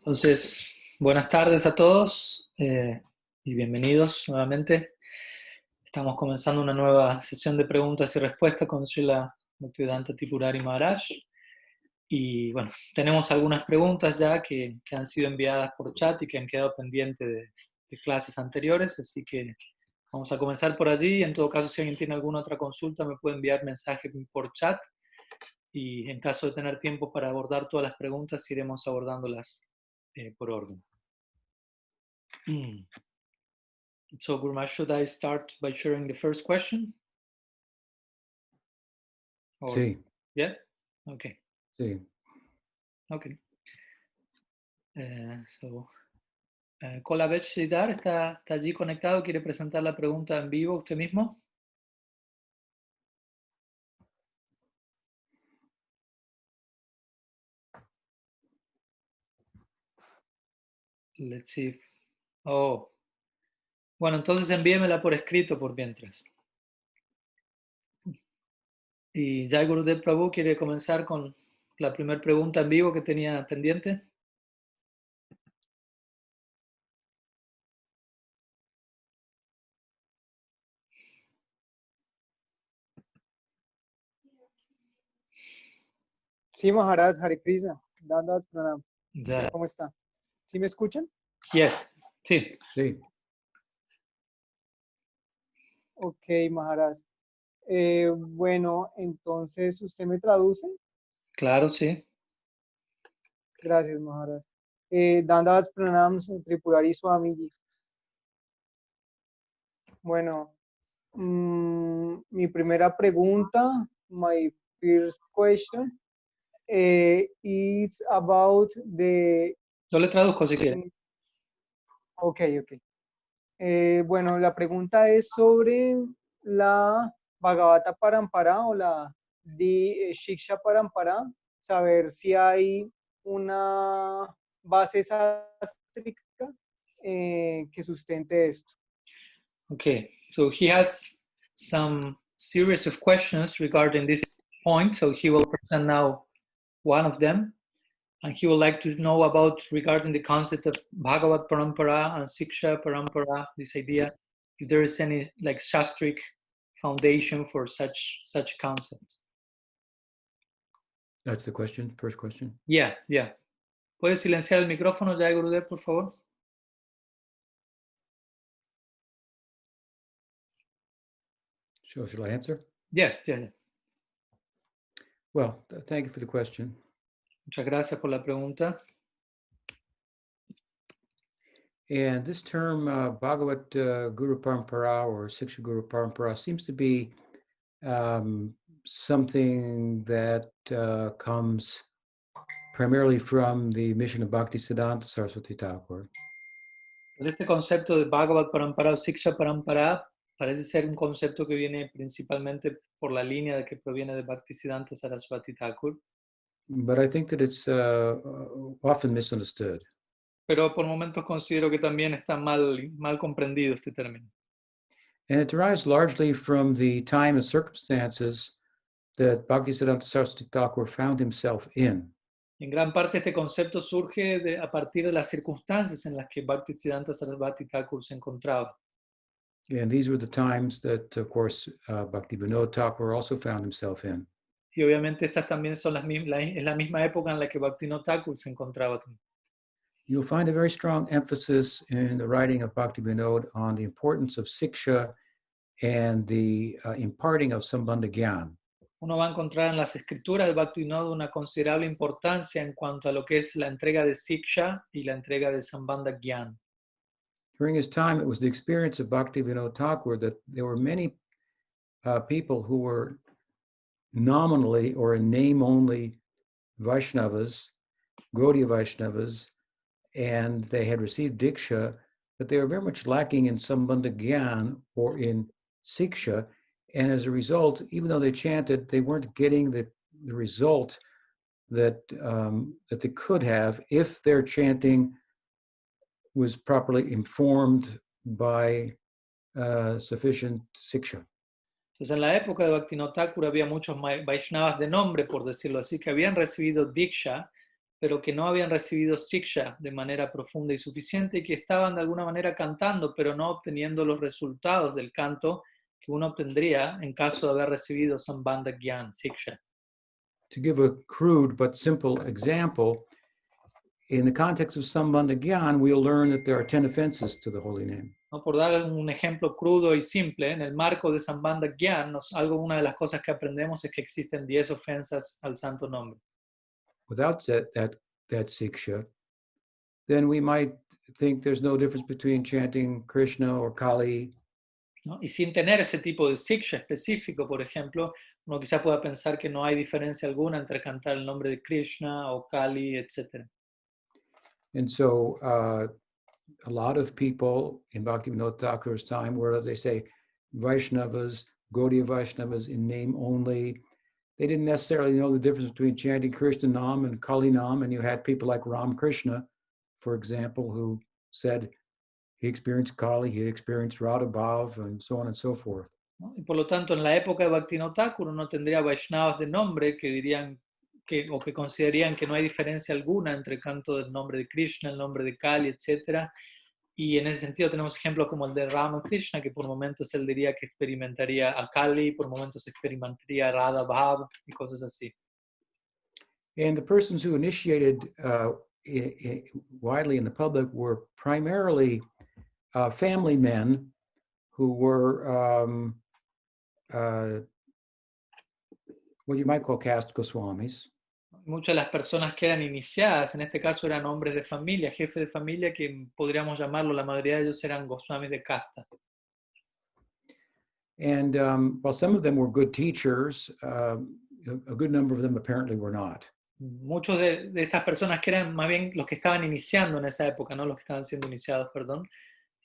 Entonces, buenas tardes a todos y bienvenidos nuevamente. Estamos comenzando una nueva sesión de preguntas y respuestas con Sri Bhaktivedanta Tripurari Maharaj. Y bueno, tenemos algunas preguntas ya que han sido enviadas por chat y que han quedado pendientes de clases anteriores, así que vamos a comenzar por allí. En todo caso, si alguien tiene alguna otra consulta, me puede enviar mensaje por chat y en caso de tener tiempo para abordar todas las preguntas, iremos abordándolas por orden. So, Gurma, should I start by sharing the first question? Or, Sí. Yeah? Okay. Sí. Okay. Kolavech Siddhar está allí conectado. ¿Quiere presentar la pregunta en vivo usted mismo? Let's see. Oh. Bueno, entonces envíemela por escrito por mientras. Y Jai Gurudev Prabhu quiere comenzar con la primera pregunta en vivo que tenía pendiente. Sí, Maharaj, Hare Krishna. Pranam. Ya. ¿Cómo está? ¿Sí me escuchan? Yes. Sí. Sí. Ok, Maharaj. Bueno, entonces, ¿usted me traduce? Claro, sí. Gracias, Maharaj. Dandavat Pranam, Tripurari Swamiji. Bueno, mi primera pregunta, my first question, is about the... Yo le traduzco si quiere. Ok. Bueno, la pregunta es sobre la Bhagavata parampara o la Shiksha parampara, saber si hay una base sástrica que sustente esto. Okay, so he has some series of questions regarding this point, so he will present now one of them, and he would like to know about regarding the concept of Bhagavat parampara and Siksha parampara, this idea, if there is any like shastric foundation for such concepts. That's the question, first question? Yeah. ¿Puede silenciar el micrófono, Jai Gurudev, por favor? So shall I answer? Yeah. Well, thank you for the question. Muchas gracias por la pregunta. And this term, Bhagavat Guru Parampara or Siksha Guru Parampara, seems to be something that comes primarily from the mission of Bhaktisiddhanta Saraswati Thakur. Pues este concepto de Bhagavat parampara o Siksha parampara parece ser un concepto que viene principalmente por la línea de que proviene de Bhaktisiddhanta Saraswati Thakur. But I think that it's often misunderstood. Pero por momentos considero que también está mal comprendido este término. And it derives largely from the time and circumstances that Bhaktisiddhanta Saraswati Thakur found himself in. En gran parte este concepto surge a partir de las circunstancias en las que Bhaktisiddhanta Saraswati Thakur se encontraba. And these were the times that, of course, Bhaktivinoda Thakur also found himself in. Y obviamente estas también son es la misma época en la que Bhaktivinoda Thakur se encontraba también. You'll find a very strong emphasis in the writing of Bhaktivinoda on the importance of siksha and the imparting of sambandha gyan. Uno va a encontrar en las escrituras de Bhaktivinoda una considerable importancia en cuanto a lo que es la entrega de siksha y la entrega de sambandha gyan. During his time, it was the experience of Bhaktivinoda Thakur that there were many people who were nominally or in name only Vaishnavas, Gaudiya Vaishnavas, and they had received Diksha, but they were very much lacking in Sambandha Gyan or in Siksha. And as a result, even though they chanted, they weren't getting the result that they could have if their chanting was properly informed by sufficient Siksha. Entonces, en la época de Bhaktivinoda Thakur había muchos Vaishnavas de nombre, por decirlo así, que habían recibido Diksha, pero que no habían recibido siksha de manera profunda y suficiente y que estaban de alguna manera cantando, pero no obteniendo los resultados del canto que uno obtendría en caso de haber recibido sambandha gyan, siksha. To give a crude but simple example, in the context of Sambandha Gyan, we'll learn that there are 10 offenses to the holy name. ¿No? Por dar un ejemplo crudo y simple, en el marco de Sambandha Gyan, una de las cosas que aprendemos es que existen 10 ofensas al santo nombre. Without that siksha, then we might think there's no difference between chanting Krishna or Kali. ¿No? Y sin tener ese tipo de siksha específico, por ejemplo, uno quizá pueda pensar que no hay diferencia alguna entre cantar el nombre de Krishna o Kali, etc. And so a lot of people in Bhaktivinoda Thakur's time, whereas they say Vaishnavas, Gaudiya Vaishnavas in name only, they didn't necessarily know the difference between chanting Krishna Nam and Kali Nam. And you had people like Ram Krishna, for example, who said he experienced Kali, he experienced Radha Bhav, and so on and so forth. ¿No? Y por lo tanto, en la época de Bhaktivinoda Thakur uno tendría Vaishnavas de nombre que dirían o que considerarían que no hay diferencia alguna entre el canto del nombre de Krishna, el nombre de Kali, etc. Y en ese sentido tenemos ejemplos como el de Ramakrishna, que por momentos él diría que experimentaría a Kali, por momentos experimentaría a Radha Bhav y cosas así. And the persons who initiated widely in the public were primarily family men who were what you might call caste Goswamis. Muchas de las personas que eran iniciadas, en este caso eran hombres de familia, jefes de familia, que podríamos llamarlo, la mayoría de ellos eran Goswamis de casta. And while some of them were good teachers, a good number of them apparently were not. Muchos de estas personas que eran más bien los que estaban iniciando en esa época, no los que estaban siendo iniciados, perdón,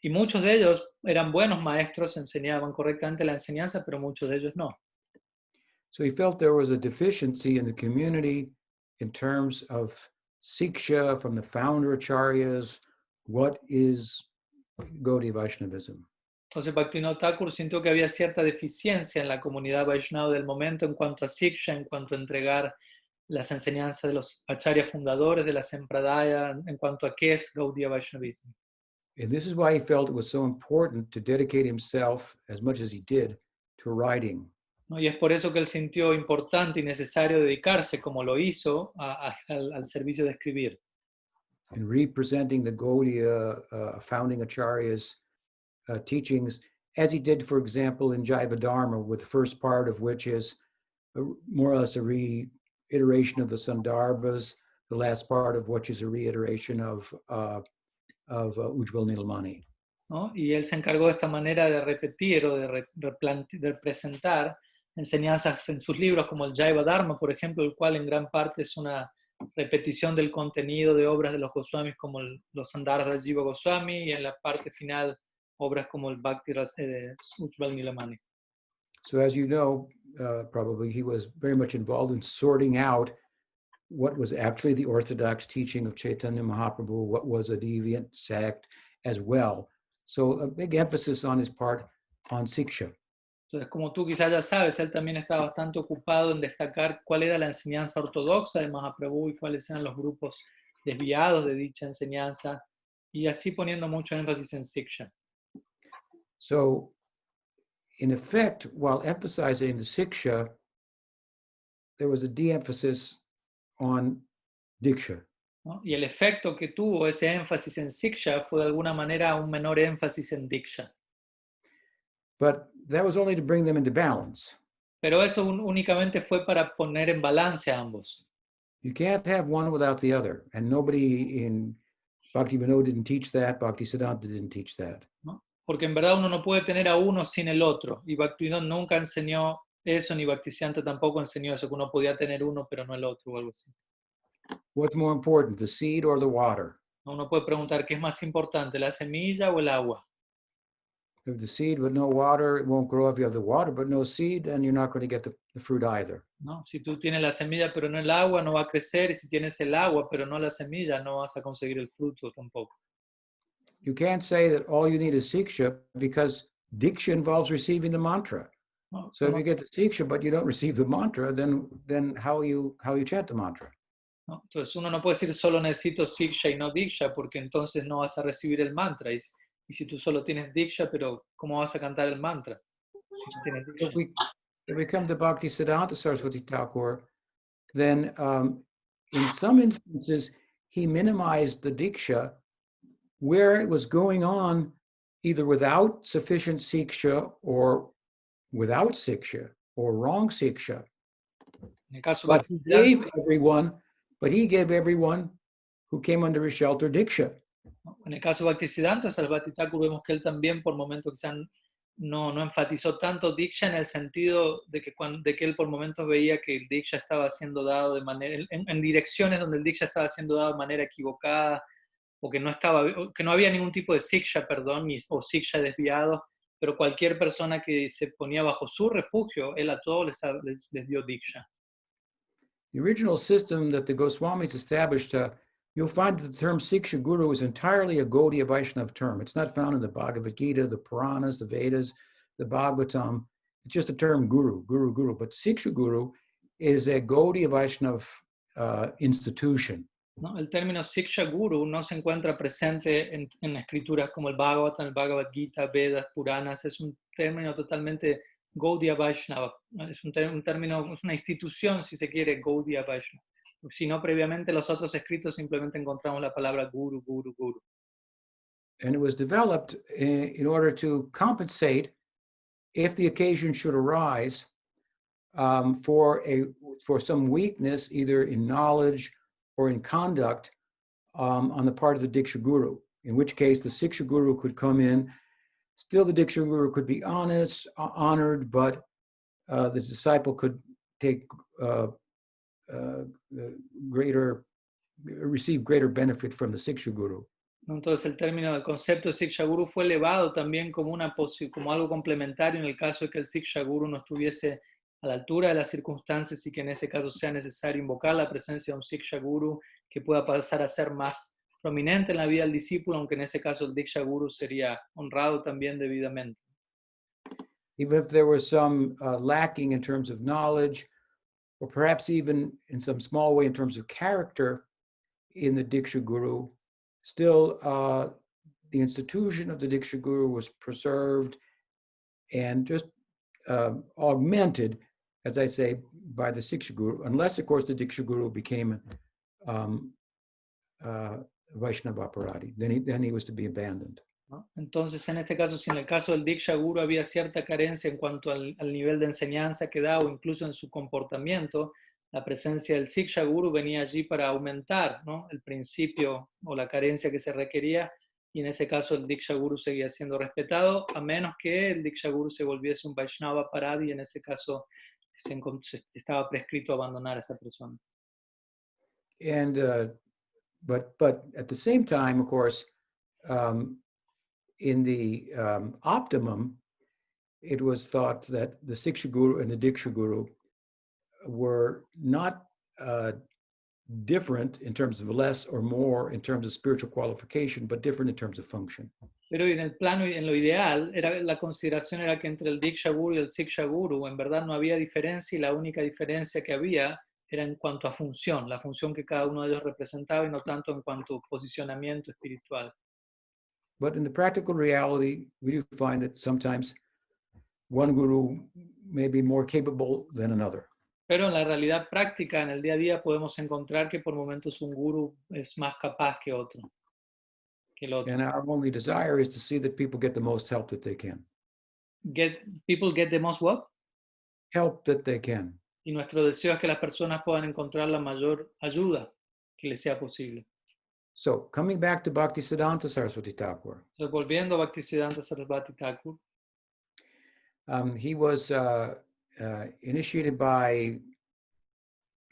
y muchos de ellos eran buenos maestros, enseñaban correctamente la enseñanza, pero muchos de ellos no. So he felt there was a deficiency in the community in terms of siksha from the founder acharyas. What is Gaudiya Vaishnavism? Entonces Bhaktivinoda Thakur sintió que había cierta deficiencia en la comunidad Vaishnava del momento en cuanto a siksha, en cuanto a entregar las enseñanzas de los acharyas fundadores de la Sempradaya, en cuanto a qué es Gaudiya Vaishnavism. And this is why he felt it was so important to dedicate himself as much as he did to writing. ¿No? Y es por eso que él sintió importante y necesario dedicarse, como lo hizo, al servicio de escribir. And representing the Gaudiya founding acharyas teachings, as he did, for example, in Jaiva Dharma, with the first part of which is more or less a reiteration of the Sandarbhas, the last part of which is a reiteration of Ujjwal Nilamani. ¿No? Y él se encargó de esta manera de repetir o de presentar enseñanzas en sus libros, como el Jaiva Dharma, por ejemplo, el cual en gran parte es una repetición del contenido de obras de los Goswamis, como los Sandarbhas de Jiva Goswami, y en la parte final, obras como el Bhakti Ujjwal Nilamani. So as you know, probably he was very much involved in sorting out what was actually the orthodox teaching of Chaitanya Mahaprabhu, what was a deviant sect as well. So a big emphasis on his part on siksha. Entonces, como tú quizás ya sabes, él también estaba bastante ocupado en destacar cuál era la enseñanza ortodoxa de Mahaprabhu y cuáles eran los grupos desviados de dicha enseñanza, y así poniendo mucho énfasis en siksha. So, in effect, while emphasizing the siksha, there was a de-emphasis on diksha. ¿No? Y el efecto que tuvo ese énfasis en siksha fue de alguna manera un menor énfasis en diksha. But that was only to bring them into balance. Pero eso únicamente fue para poner en balance a ambos. You can't have one without the other. And nobody in Bhaktivinoda didn't teach that. Bhaktisiddhanta didn't teach that. ¿No? Porque en verdad uno no puede tener a uno sin el otro. Y Bhaktivinoda nunca enseñó eso, ni Bhaktisiddhanta tampoco enseñó eso, que uno podía tener uno pero no el otro o algo así. What's more important, the seed or the water? Uno puede preguntar, ¿qué es más importante, la semilla o el agua? If the seed with no water, it won't grow. If you have the water but no seed, then you're not going to get the fruit either. ¿No? Si tú tienes la semilla pero no el agua, no va a crecer. Y si tienes el agua pero no la semilla, no vas a conseguir el fruto tampoco. You can't say that all you need is siksha because diksha involves receiving the mantra. ¿No? So if you get the siksha but you don't receive the mantra, then how you chant the mantra? ¿no? Entonces uno no puede decir solo necesito siksha y no diksha, porque entonces no vas a recibir el mantra. Y si tú solo tienes diksha, pero ¿cómo vas a cantar el mantra? Si no tienes diksha. If we come to Bhaktisiddhanta Saraswati Thakur, then in some instances, he minimized the diksha where it was going on either without sufficient siksha or without siksha or wrong siksha. En el caso But he Bhaktisiddhanta, gave everyone who came under his shelter diksha. en el caso Bhaktisiddhanta Saraswati Thakur vemos que él también por momentos quizás no enfatizó tanto diksha en el sentido de que él por momentos veía que el diksha estaba siendo dado de manera, en direcciones donde el diksha estaba siendo dado de manera equivocada, o que no había ningún tipo de siksha, perdón, o siksha desviado, pero cualquier persona que se ponía bajo su refugio, él a todos les dio diksha. The original system that the Goswamis established, you'll find that the term Siksha Guru is entirely a Gaudiya Vaishnava term. It's not found in the Bhagavad Gita, the Puranas, the Vedas, the Bhagavatam. It's just the term Guru, Guru, Guru. But Siksha Guru is a Gaudiya Vaishnava institution. ¿No? El término Siksha Guru no se encuentra presente en escrituras como el Bhagavata, el Bhagavad Gita, Vedas, Puranas. Es un término totalmente Gaudiya Vaishnava. Es un término, es una institución, si se quiere, Gaudiya Vaishnava. Si no, previamente los otros escritos simplemente encontramos la palabra Guru, Guru, Guru. And it was developed in order to compensate if the occasion should arise for some weakness, either in knowledge or in conduct on the part of the Diksha Guru, in which case the Siksha Guru could come in. Still, the Diksha Guru could be honest, honored, but the disciple could take receive greater benefit from the Siksha Guru. Entonces el término del concepto de Siksha Guru fue elevado también como algo complementario en el caso de que el Siksha Guru no estuviese a la altura de las circunstancias y que en ese caso sea necesario invocar la presencia de un Siksha Guru que pueda pasar a ser más prominente en la vida del discípulo, aunque en ese caso el Diksha Guru sería honrado también debidamente. Even if there was some lacking in terms of knowledge, or perhaps even in some small way in terms of character in the Diksha Guru, still the institution of the Diksha Guru was preserved and just augmented, as I say, by the Siksha Guru, unless, of course, the Diksha Guru became Vaishnava Aparadi. Then he was to be abandoned. ¿No? Entonces, en este caso, si en el caso del Diksha Guru había cierta carencia en cuanto al nivel de enseñanza que da o incluso en su comportamiento, la presencia del Siksha Guru venía allí para aumentar, ¿no?, el principio o la carencia que se requería, y en ese caso el Diksha Guru seguía siendo respetado, a menos que el Diksha Guru se volviese un Vaishnava Aparadi, y en ese caso estaba prescrito abandonar a esa persona. And but at the same time, of course, in the optimum, it was thought that the Siksha Guru and the Diksha Guru were not different in terms of less or more in terms of spiritual qualification, but different in terms of function. Pero en el plano, en lo ideal, la consideración era que entre el Diksha Guru y el Siksha Guru en verdad no había diferencia, y la única diferencia que había era en cuanto a función, la función que cada uno de ellos representaba, y no tanto en cuanto a posicionamiento espiritual. But in the practical reality, we do find that sometimes one guru may be more capable than another. Pero en la realidad práctica, en el día a día, podemos encontrar que por momentos un guru es más capaz que otro. And our only desire is to see that people get the most help that they can. People get the most what? Help that they can. Y nuestro deseo es que las personas puedan encontrar la mayor ayuda que les sea posible. So, coming back to Bhaktisiddhanta Saraswati Thakur. Volviendo a Bhaktisiddhanta Saraswati Thakur. He was initiated by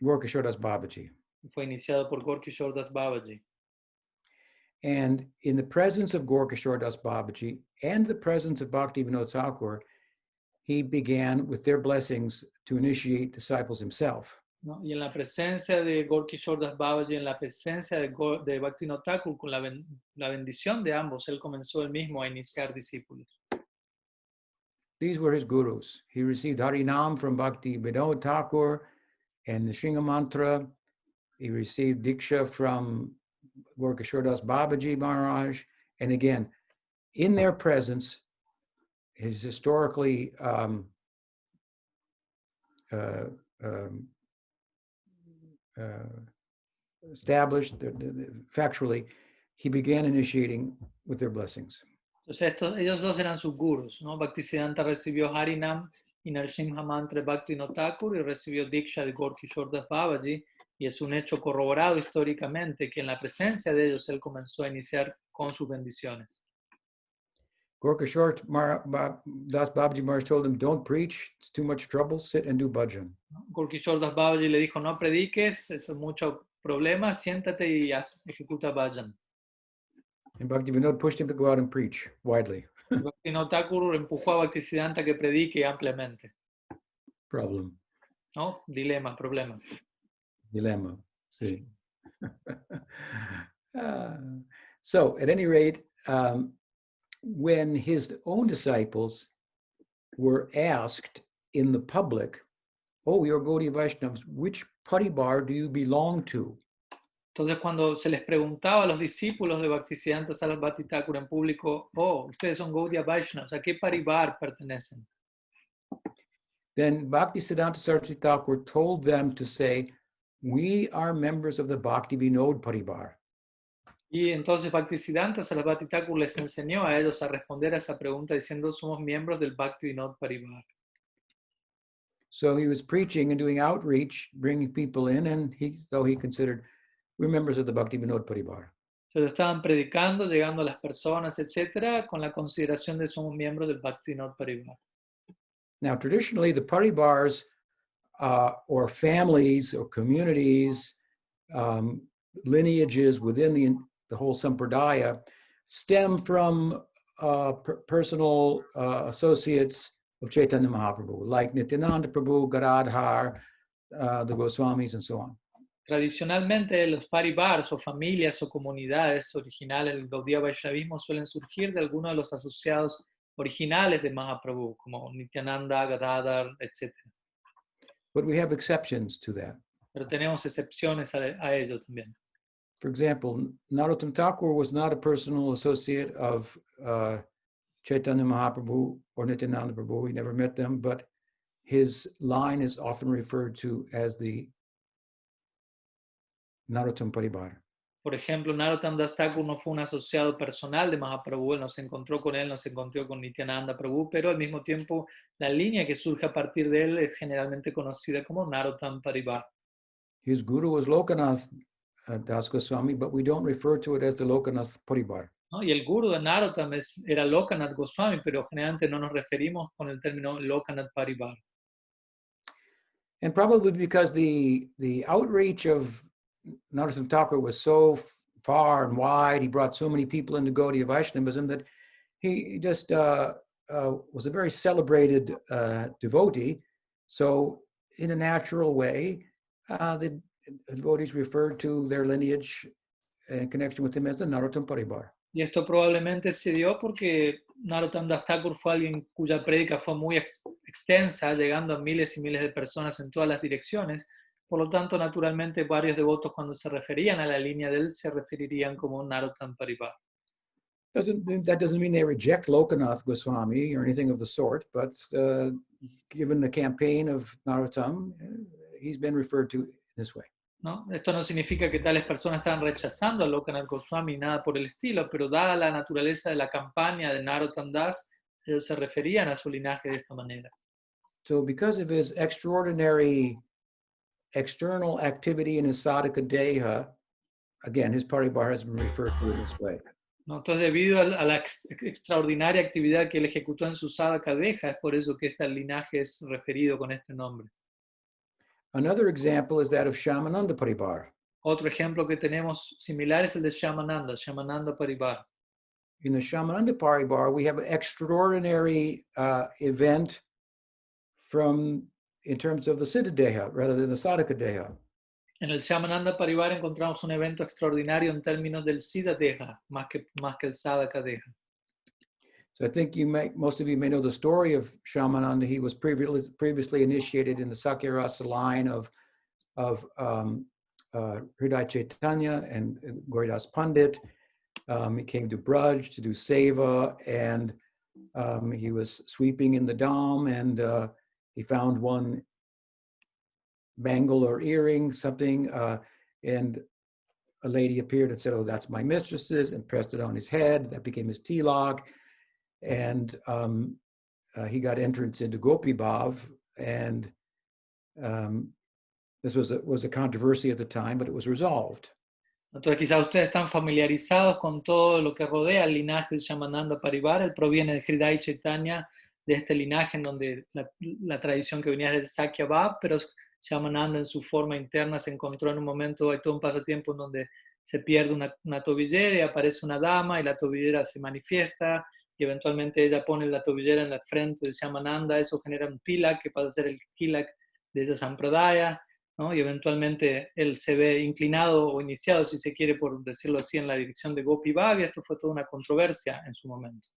Gorkishore Das Babaji. Fue iniciado por Gorkishore Das Babaji. And in the presence of Gorkishore Das Babaji and the presence of Bhaktivinoda Thakur, he began with their blessings to initiate disciples himself. ¿No? Y en la presencia de Gorkishore Das Babaji, en la presencia de Bhaktivinoda Thakur, con la bendición de ambos, él comenzó él mismo a iniciar discípulos. These were his gurus. He received Harinam from Bhaktivinoda Thakur and the Shringa Mantra He received Diksha from Gorkashordas Babaji Maharaj. And again, in their presence, is historically established, factually, he began initiating with their blessings. Entonces ellos dos eran sus gurus, ¿no? Bhaktisiddhanta recibió Harinam y Narasimha Mantra Bhaktivinoda Thakur y recibió Diksha de Gorkishordas Babaji, y es un hecho corroborado históricamente que en la presencia de ellos él comenzó a iniciar con sus bendiciones. Gorkashort Das Babaji Maharaj told him, don't preach, it's too much trouble, sit and do bhajan. Gorkishordas Babaji le dijo, no prediques, eso es mucho problema, siéntate y ejecuta bhajan. And Bhaktivinoda pushed him to go out and preach widely. Bhaktivinoda Thakur empujó a Bhaktisiddhanta que predique ampliamente. Problem. ¿No? Dilema, problema. Dilemma, see. So, at any rate, when his own disciples were asked in the public, oh, you're Gaudiya Vaishnavas, which parivar do you belong to? Entonces, cuando se les preguntaba a los discípulos de Bhaktisiddhanta Sarasvati Thakur en público, oh, ustedes son Gaudiya Vaishnavas, ¿a qué parivar pertenecen? Then Bhaktisiddhanta Sarasvati Thakur told them to say, we are members of the Bhakti Vinod Parivar. Y entonces Bhaktisiddhanta Sarasvati Thakur les enseñó a ellos a responder a esa pregunta diciendo, somos miembros del Bhakti Vinod Parivar. So he was preaching and doing outreach, bringing people in, and he considered we're members of the Bhakti Vinod Parivar. Ellos estaban predicando, llegando a las personas, etcétera, con la consideración de somos miembros del Bhakti Vinod Parivar. Now, traditionally, the parivars or families or communities, lineages within the whole sampradaya stem from personal associates of Chaitanya Mahaprabhu, like Nityananda Prabhu, Gadadhar, the Goswamis, and so on. Tradicionalmente, los parivars o familias o comunidades originales del Gaudiya Vaishnavismo suelen surgir de algunos de los asociados originales de Mahaprabhu, como Nityananda, Gadadhar, etc. But we have exceptions to that. Pero tenemos excepciones a ello también. For example, Narotama Thakur was not a personal associate of Chaitanya Mahaprabhu or Nityananda Prabhu. He never met them, but his line is often referred to as the Narotama Parivar. Por ejemplo, Narotama Das Thakur no fue un asociado personal de Mahaprabhu, él no se encontró con él, no se encontró con Nityananda Prabhu, pero al mismo tiempo la línea que surge a partir de él es generalmente conocida como Narotama Parivar. His guru was Lokanath Das Goswami, but we don't refer to it as the Lokanath Parivar. ¿No? Y el guru de Narotama era Lokanath Goswami, pero generalmente no nos referimos con el término Lokanath Parivar. And probably because the outreach of Narotama Thakur was so far and wide, he brought so many people into Gaudiya Vaishnavism that he just was a very celebrated devotee. So in a natural way, the devotees referred to their lineage in connection with him as the Narotama Parivar. Y esto probablemente se dio porque Narotama Das Thakur fue alguien cuya prédica fue muy extensa, llegando a miles y miles de personas en todas las direcciones. Por lo tanto, naturalmente, varios devotos cuando se referían a la línea de él se referirían como Narotama Parivar. That doesn't mean they reject Lokanath Goswami or anything of the sort, but given the campaign of Narottam, he's been referred to in this way. ¿No? Esto no significa que tales personas estaban rechazando a Lokanath Goswami, nada por el estilo, pero dada la naturaleza de la campaña de Narottam Das, ellos se referían a su linaje de esta manera. So because of his extraordinary external activity in his sadhaka deha, again, his parivar has been referred to in this way. ¿No? Entonces, debido a la extraordinaria actividad que él ejecutó en su sadhaka deha, es por eso que este linaje es referido con este nombre. Another example is that of Syamananda Parivar. Otro ejemplo que tenemos similar es el de Syamananda, Syamananda Parivar. In the Syamananda Parivar, we have an extraordinary event in terms of the Siddha Deha rather than the Sadhaka Deha. En el Syamananda Parivar encontramos un evento extraordinario en términos del Siddha Deha, más que el Sadhaka Deha. So I think most of you may know the story of Syamananda. He was previously initiated in the Sakya Rasa line of Hridaya Chaitanya and Gauridas Pandit. He came to Braj to do seva, and he was sweeping in the Dham, and he found one bangle or earring, something, and a lady appeared and said, "Oh, that's my mistress's," and pressed it on his head. That became his tilak, and he got entrance into Gopi Bhav, and this was a controversy at the time, but it was resolved. Entonces quizás ustedes están familiarizados con todo lo que rodea el linaje de Syamananda Parivar. Él proviene de Hridaya Chaitanya, de este linaje en donde la tradición que venía del Sakya Bhav, pero Syamananda en su forma interna se encontró en un momento, hay todo un pasatiempo en donde se pierde una tobillera y aparece una dama y la tobillera se manifiesta y eventualmente ella pone la tobillera en la frente de Syamananda. Eso genera un tilak que pasa a ser el tilak de esa sampradaya, ¿no? Y eventualmente él se ve inclinado o iniciado, si se quiere, por decirlo así, en la dirección de Gopi Bhav, y esto fue toda una controversia en su momento.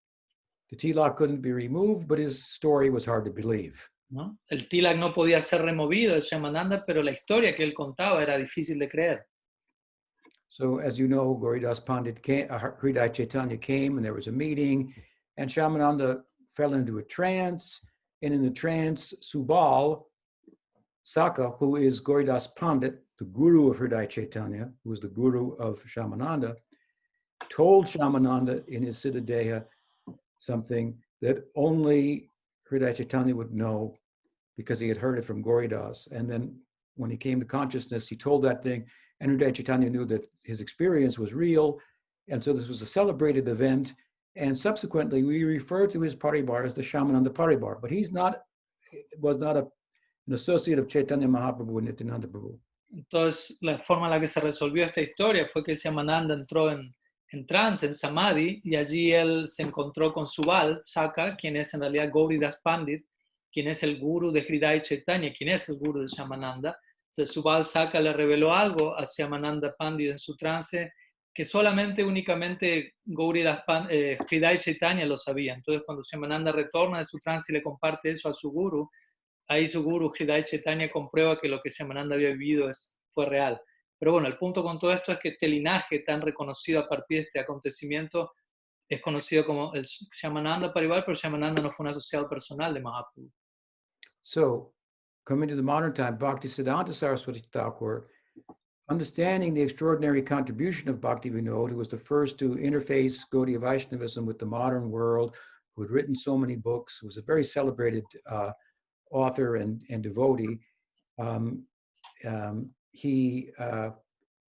The tilak couldn't be removed, but his story was hard to believe. ¿No? El tilak no podía ser removido de Syamananda, pero la historia que él contaba era difícil de creer. So, as you know, Gauridas Pandit came, Hridaya Chaitanya came, and there was a meeting, and Syamananda fell into a trance, and in the trance, Subal Saka, who is Gauridas Pandit, the guru of Hridaya Chaitanya, who was the guru of Syamananda, told Syamananda in his Siddhadeha something that only Hridaya Chaitanya would know because he had heard it from Gauridas. And then when he came to consciousness, he told that thing, and Hridaya Chaitanya knew that his experience was real. And so this was a celebrated event. And subsequently, we refer to his parivar as the Syamananda parivar, but was not an associate of Chaitanya Mahaprabhu and Nityananda Prabhu. Entonces, la forma en la que se resolvió esta historia fue que Syamananda entró en trance, en samadhi, y allí él se encontró con Subal Saka, quien es en realidad Gauridas Pandit, quien es el guru de Hridaya Chaitanya, quien es el guru de Syamananda. Entonces Subal Saka le reveló algo a Syamananda Pandit en su trance que únicamente Hridaya Chaitanya lo sabía. Entonces cuando Syamananda retorna de su trance y le comparte eso a su guru, ahí su guru Hridaya Chaitanya comprueba que lo que Syamananda había vivido fue real. Pero bueno, el punto con todo esto es que este linaje tan reconocido a partir de este acontecimiento es conocido como el Syamananda Parivar, pero Syamananda no fue un asociado personal de Mahaprabhu. So, coming to the modern time, Bhaktisiddhanta Saraswati Thakur, understanding the extraordinary contribution of Bhakti Vinod, who was the first to interface Gaudiya Vaishnavism with the modern world, who had written so many books, who was a very celebrated author and devotee, he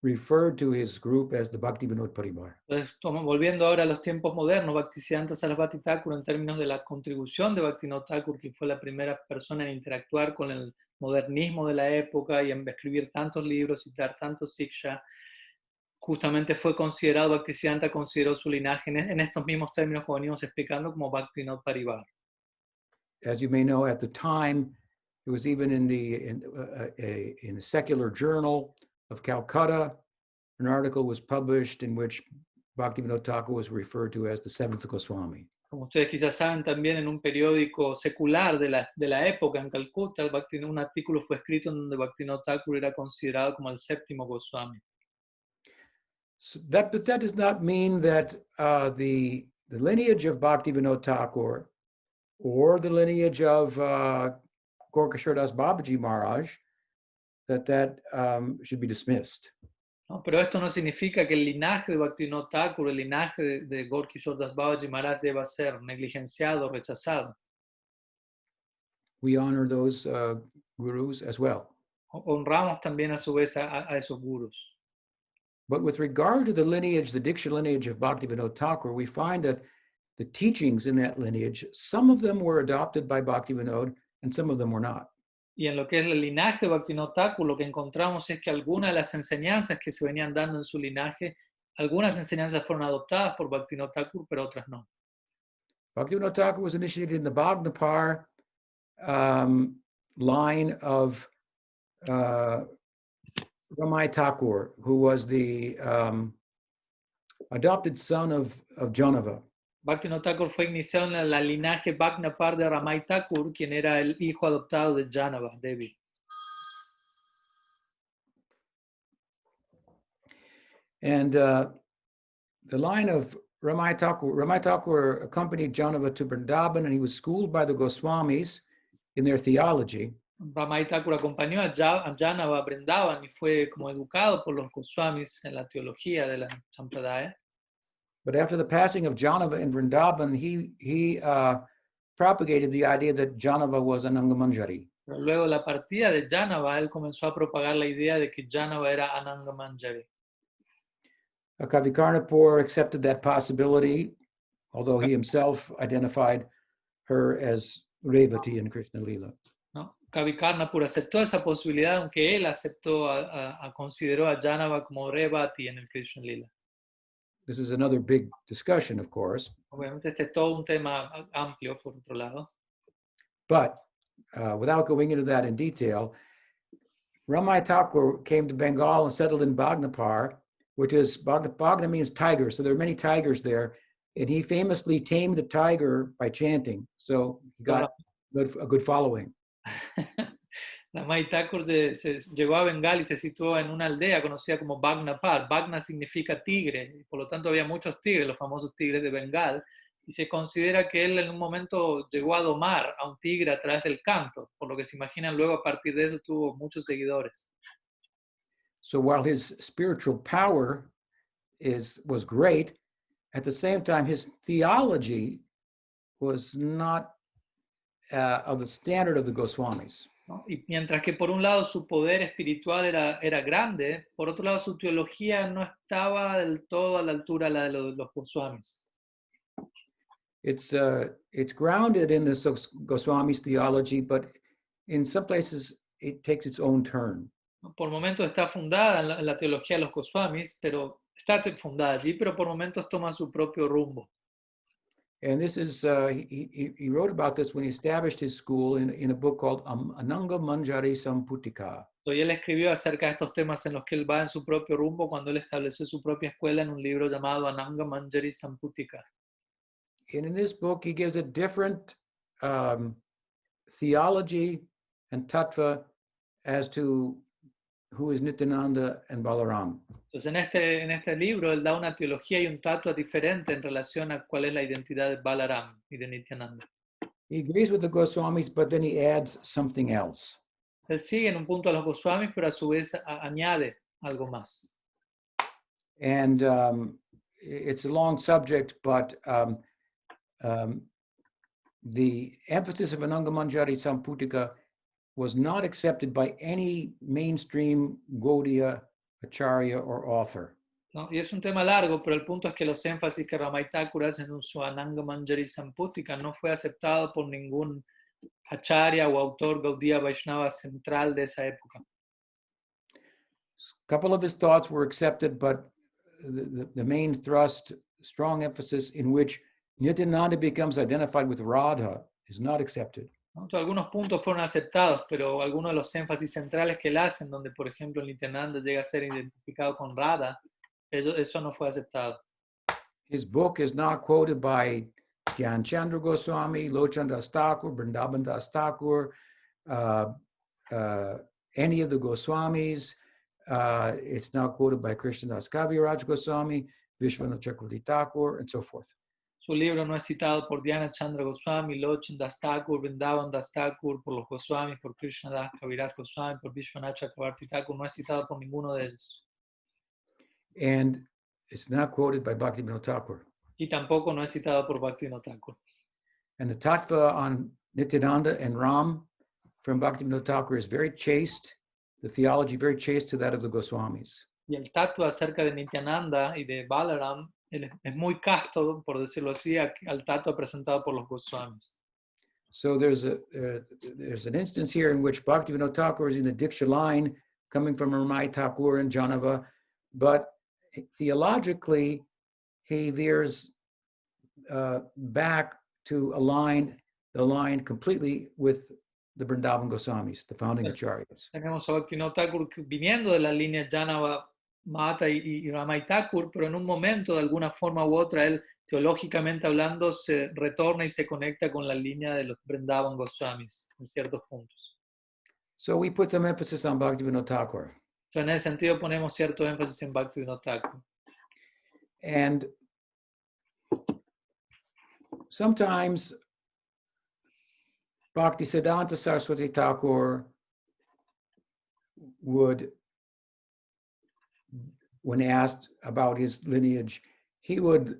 referred to his group as the Bhakti Vinod Parivar. Entonces, volviendo ahora a los tiempos modernos, Bhaktisiddhanta Saraswati Thakur, en términos de la contribución de Bhaktivinoda Thakur, que fue la primera persona en interactuar con el modernismo de la época y en escribir tantos libros y dar tantos siksha, justamente fue considerado, Bhaktisiddhanta consideró su linaje en estos mismos términos que venimos explicando como Bhaktivinoda Parivar. As you may know, at the time, it was even in a secular journal of Calcutta, an article was published in which Bhaktivinoda Thakur was referred to as the seventh Goswami. Como ustedes quizás saben, también en un periódico secular de la época en Calcuta, un artículo fue escrito en donde Bhaktivinoda Thakur era considerado como el séptimo Goswami. So but that does not mean that the lineage of Bhaktivinoda Thakur or the lineage of Gorkishore Das Babaji Maharaj, that should be dismissed. ¿No? Pero esto no significa que el linaje de Bhaktivinoda Thakur, el linaje de Gorkishore Das Babaji Maharaj deba ser negligenciado, rechazado. We honor those gurus as well. Honramos también a su vez a esos gurus. But with regard to the lineage, the Diksha lineage of Bhaktivinoda Thakur, we find that the teachings in that lineage, some of them were adopted by Bhaktivinoda and some of them were not. Y en lo que es el linaje de Bhaktivinoda Thakur, lo que encontramos es que algunas de las enseñanzas que se venían dando en su linaje, algunas enseñanzas fueron adoptadas por Bhaktivinoda Thakur, pero otras no. Bhaktivinoda Thakur was initiated in the Bhagnapar line of Ramai Thakur, who was the adopted son of Janava. Bhaktivinoda Thakur fue iniciado en la linaje Bhagnapar de Ramai Thakur, quien era el hijo adoptado de Janava, Devi. And the line of Ramai Thakur accompanied Janava to Vrindavan, and he was schooled by the Goswamis in their theology. Ramai Thakur acompañó a Janava a Vrindavan y fue como educado por los Goswamis en la teología de la Sampradaya. But after the passing of Janava in Vrindavan, he propagated the idea that Janava was an Angamanjari. Pero luego de la partida de Janava, él comenzó a propagar la idea de que Janava era Ananga Manjari. Kavikarnapur accepted that possibility, although he himself identified her as Revati in Krishna Lila. ¿No? Kavikarnapur aceptó esa posibilidad, aunque él consideró a Janava como Revati en el Krishna Lila. This is another big discussion, of course. Obviamente este es todo un tema amplio, por otro lado. But without going into that in detail, Ramai Thakur came to Bengal and settled in Bhagnapar, which is, Bhagna means tiger, so there are many tigers there. And he famously tamed a tiger by chanting. So he got a good following. Ramai Thakur llegó a Bengal y se situó en una aldea conocida como Bhagnapar. Bhagna significa tigre, y por lo tanto había muchos tigres, los famosos tigres de Bengal, y se considera que él en un momento llegó a domar a un tigre a través del canto, por lo que se imaginan luego a partir de eso tuvo muchos seguidores. So while his spiritual power was great, at the same time his theology was not of the standard of the Goswamis. ¿No? Y mientras que por un lado su poder espiritual era grande, por otro lado su teología no estaba del todo a la altura de los Goswamis. It's grounded in the Goswamis' theology, but in some places it takes its own turn. Por momentos está fundada en la teología de los Goswamis, pero está fundada allí, pero por momentos toma su propio rumbo. And this is, he wrote about this when he established his school in a book called Ananga Manjari Samputika. Y él escribió acerca de estos temas en los que él va en su propio rumbo cuando él estableció su propia escuela en un libro llamado Ananga Manjari Samputika. And in this book, he gives a different theology and tattva as to who is Nityananda and Balaram. Entonces en este libro él da una teología y un tattva diferente en relación a cuál es la identidad de Balaram y de Nityananda. He agrees with the Goswamis, but then he adds something else. Él sigue en un punto a los Goswamis, pero a su vez añade algo más. And it's a long subject, but the emphasis of Ananga Manjari Samputika was not accepted by any mainstream Gaudiya, Acharya, or author. ¿No? Y es un tema largo, pero el punto es que los énfasis que Ramai Thakur hace en su Ananga Manjari Samputika no fue aceptado por ningún Acharya o autor Gaudiya Vaishnava central de esa época. A couple of his thoughts were accepted, but the main thrust, strong emphasis in which Nityananda becomes identified with Radha is not accepted. Entonces, algunos puntos fueron aceptados, pero algunos de los énfasis centrales que él hace, en donde, por ejemplo, Nityananda llega a ser identificado con Radha, eso no fue aceptado. His book is not quoted by Dhyan Chandra Goswami, Lochan Das Thakur, Vrindavan Das Thakur, any of the Goswamis. It's not quoted by Krishnadas Kaviraj Goswami, Vishwanath Chakravarti Thakur, and so forth. Su libro no es citado por Dhyana Chandra Goswami, Lochan Das Thakur, Vrindavan Das Thakur, por los Goswamis, por Krishnadas Kaviraj Goswami, por Vishwanath Chakravarti Thakur, no es citado por ninguno de ellos. And it's not quoted by Bhaktivinoda Thakur. Y tampoco no es citado por Bhaktivinoda Thakur. And the tattva on Nityananda and Ram from Bhaktivinoda Thakur is very chaste, the theology very chaste to that of the Goswamis. Y el tattva acerca de Nityananda y de Balaram es muy casto, por decirlo así, al tattva presentado por los Goswamis. So there's an instance here in which Bhaktivinoda Thakur is in the Diksha line coming from Ramai Thakur and Janava, but theologically he veers back to the line completely with the Vrindavan Goswamis, the founding acharyas. Tenemos a Bhaktivinoda Thakur viniendo de la línea Janava, Mata y Ramai Thakur, pero en un momento, de alguna forma u otra, él, teológicamente hablando, se retorna y se conecta con la línea de los Vrindavan Goswamis en ciertos puntos. So we put some emphasis on Bhaktivinoda Thakur. Entonces, en ese sentido ponemos cierto énfasis en Bhaktivinoda Thakur. And sometimes Bhaktisiddhanta Saraswati Thakur would, when asked about his lineage, he would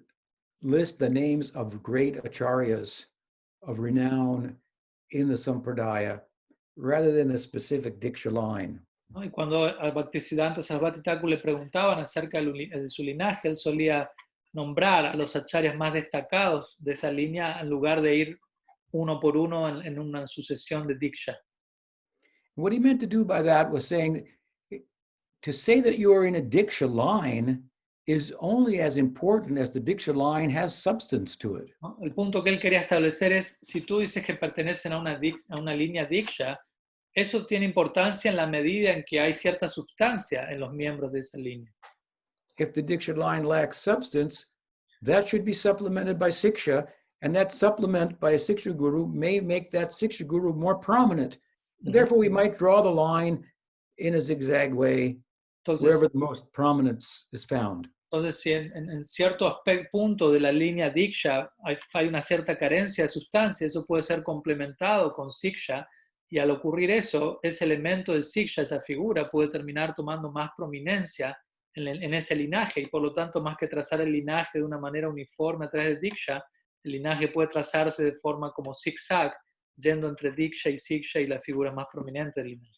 list the names of great acharyas of renown in the Sampradaya rather than the specific Diksha line. ¿No? Y cuando al Bhaktisiddhanta Saraswati Thakur le preguntaban acerca de su linaje, él solía nombrar a los acharyas más destacados de esa línea en lugar de ir uno por uno en una sucesión de diksha. What he meant to do by that was saying, to say that you are in a Diksha line is only as important as the Diksha line has substance to it. ¿No? El punto que él quería establecer es, si tú dices que pertenecen a una línea diksha, eso tiene importancia en la medida en que hay cierta sustancia en los miembros de esa línea. If the Diksha line lacks substance, that should be supplemented by Siksha, and that supplement by a Siksha Guru may make that Siksha Guru more prominent. And therefore, we might draw the line in a zigzag way, wherever the most prominence is found. Entonces, si en cierto punto de la línea diksha hay una cierta carencia de sustancia, eso puede ser complementado con siksha, y al ocurrir eso, ese elemento de siksha, esa figura, puede terminar tomando más prominencia en ese linaje, y por lo tanto, más que trazar el linaje de una manera uniforme a través de diksha, el linaje puede trazarse de forma como zigzag, yendo entre diksha y siksha y la figura más prominente del linaje.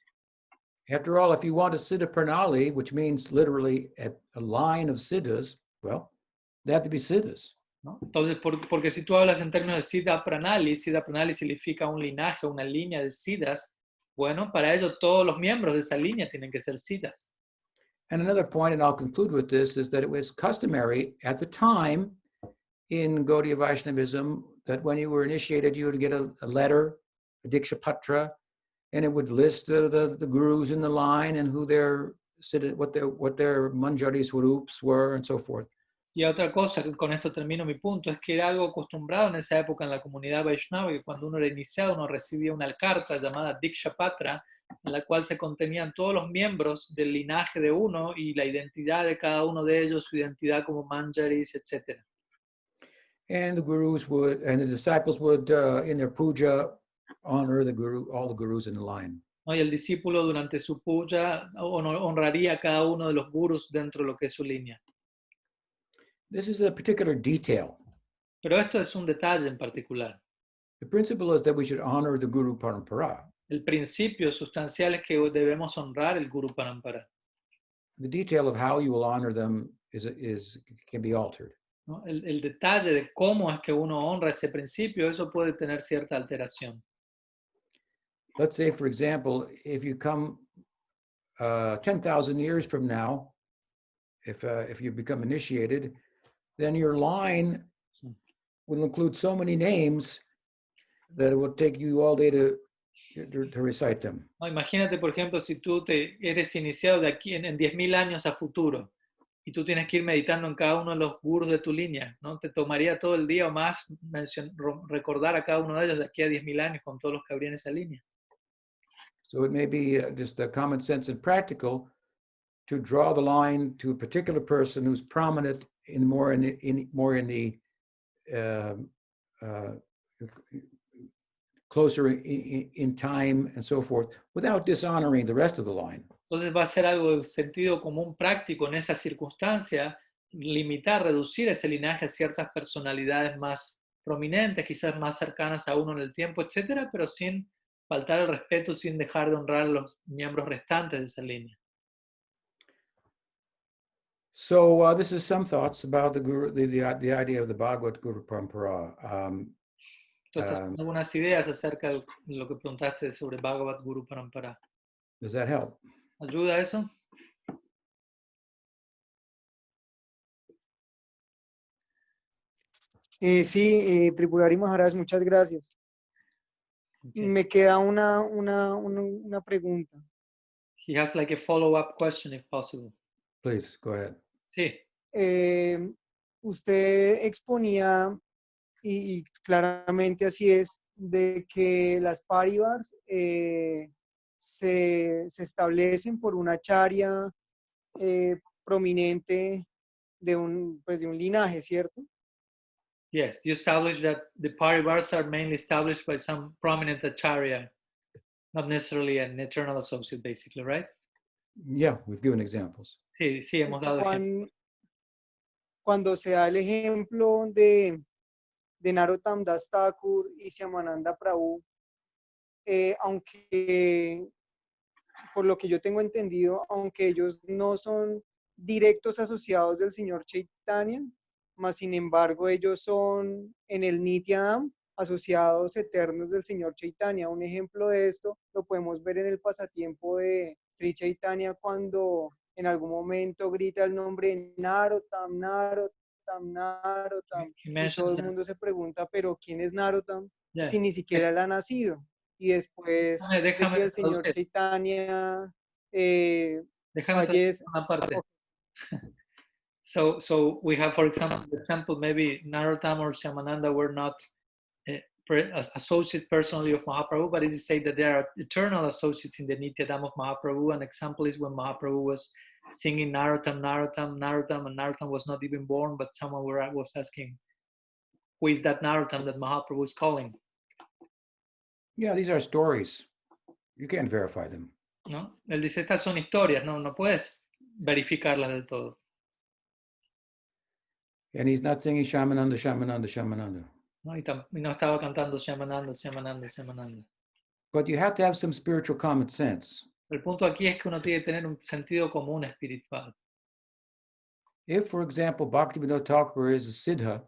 After all, if you want a siddha pranali, which means literally a line of siddhas, well, they have to be siddhas. ¿No? Entonces, porque si tú hablas en términos de siddha pranali significa un linaje, una línea de siddhas, bueno, para ello todos los miembros de esa línea tienen que ser siddhas. And another point, and I'll conclude with this, is that it was customary at the time in Gaudiya Vaishnavism that when you were initiated, you would get a letter, a Diksha Patra, and it would list the gurus in the line and who what their manjari swarups were and so forth. Y otra cosa, que con esto termino mi punto, es que era algo acostumbrado en esa época en la comunidad Vaishnava, que cuando uno era iniciado, uno recibía una carta llamada Diksha Patra, en la cual se contenían todos los miembros del linaje de uno y la identidad de cada uno de ellos, su identidad como manjaris, etc. And the gurus would, and the disciples would, in their puja, honor the guru, all the gurus in the line. ¿No? Y el discípulo durante su puja honraría a cada uno de los gurus dentro de lo que es su línea. This is a particular detail. Pero esto es un detalle en particular. The principle is that we should honor the guru parampara. El principio sustancial es que debemos honrar el guru parampara. The detail of how you will honor them can be altered. ¿No? El detalle de cómo es que uno honra ese principio, eso puede tener cierta alteración. Let's say, for example, if you come 10,000 years from now, if you become initiated, then your line will include so many names that it will take you all day to recite them. No, imagínate, por ejemplo, si tú eres iniciado de aquí en 10.000 años a futuro y tú tienes que ir meditando en cada uno de los gurus de tu línea, ¿no? Te tomaría todo el día o más recordar a cada uno de ellos de aquí a 10.000 años con todos los que habría en esa línea. So it may be just a common sense and practical to draw the line to a particular person who's prominent more in the closer in time and so forth, without dishonoring the rest of the line. Entonces va a ser algo de sentido común práctico en esa circunstancia, limitar, reducir ese linaje a ciertas personalidades más prominentes, quizás más cercanas a uno en el tiempo, etcétera, pero sin faltar el respeto, sin dejar de honrar a los miembros restantes de esa línea. So this is some thoughts about the guru, the idea of the Bhagavad Guru Parampara. Algunas ideas acerca de lo que preguntaste sobre Bhagavat Guru Parampara. Does that help? ¿Ayuda eso? Sí, Tripurari Maharaj, muchas gracias. Okay. Me queda una pregunta. He has like a follow-up question if possible. Please, go ahead. Sí. Usted exponía, y claramente así es, de que las parivars se establecen por una acharya prominente pues de un linaje, ¿cierto? Yes, you established that the parivars are mainly established by some prominent acarya, not necessarily an eternal associate, basically, right? Yeah, we've given examples. Sí, sí, hemos dado ejemplos. Cuando se da el ejemplo de Narotama Das Thakur y Syamananda Prabhu, aunque por lo que yo tengo entendido, aunque ellos no son directos asociados del Señor Caitanya, mas sin embargo ellos son en el Nitya Dham asociados eternos del Señor Caitanya. Un ejemplo de esto lo podemos ver en el pasatiempo de Sri Caitanya cuando en algún momento grita el nombre Narotam, Narotam, Narotam, y todo el mundo se pregunta, pero ¿quién es Narotam? Yeah. Si ni siquiera él ha nacido. Y después de que el Señor traducir. Caitanya fallece. fallece. So we have, for example, maybe Narotama or Syamananda were not associates personally of Mahaprabhu, but it is said that they are eternal associates in the Nitya Dham of Mahaprabhu. An example is when Mahaprabhu was singing Narotam, Narotam, Narotam, and Narotam was not even born, but someone was asking, who is that Narotam that Mahaprabhu is calling? Yeah, these are stories. You can't verify them. ¿No? Él dice, estas son historias, no puedes verificarlas del todo. And he's not singing Syamananda, Syamananda, Syamananda. ¿No? Y no estaba cantando Syamananda, Syamananda, Syamananda. But you have to have some spiritual common sense. El punto aquí es que uno tiene que tener un sentido común espiritual. If, for example, Bhaktivinoda Thakur is a siddha,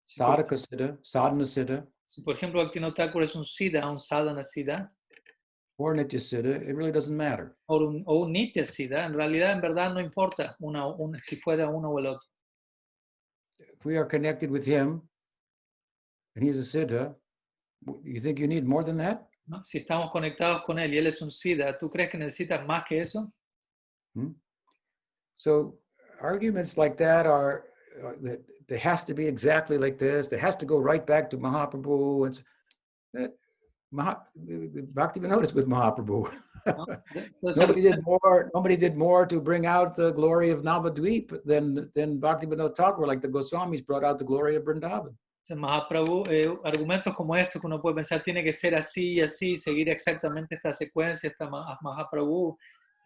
sadhaka siddha, sadhana siddha, si por ejemplo Bhaktivinoda Thakur es un siddha, un sadhana siddha, or nitya siddha, it really doesn't matter. O un nitya siddha, en realidad, en verdad, no importa si fuera uno o el otro. If we are connected with him, and he's a siddha, you think you need more than that? ¿No? Si estamos conectados con él y él es un siddha, ¿tú crees que necesitas más que eso? So arguments like that are that there has to be exactly like this. There has to go right back to Mahaprabhu. And Bhaktivinoda is with Mahaprabhu. ¿No? Nobody did more to bring out the glory of Navadvip than Bhaktivinoda Thakur, like the Goswamis brought out the glory of Vrindavan. Mahaprabhu, argumentos como estos que uno puede pensar tiene que ser así y así, seguir exactamente esta secuencia, esta Mahaprabhu.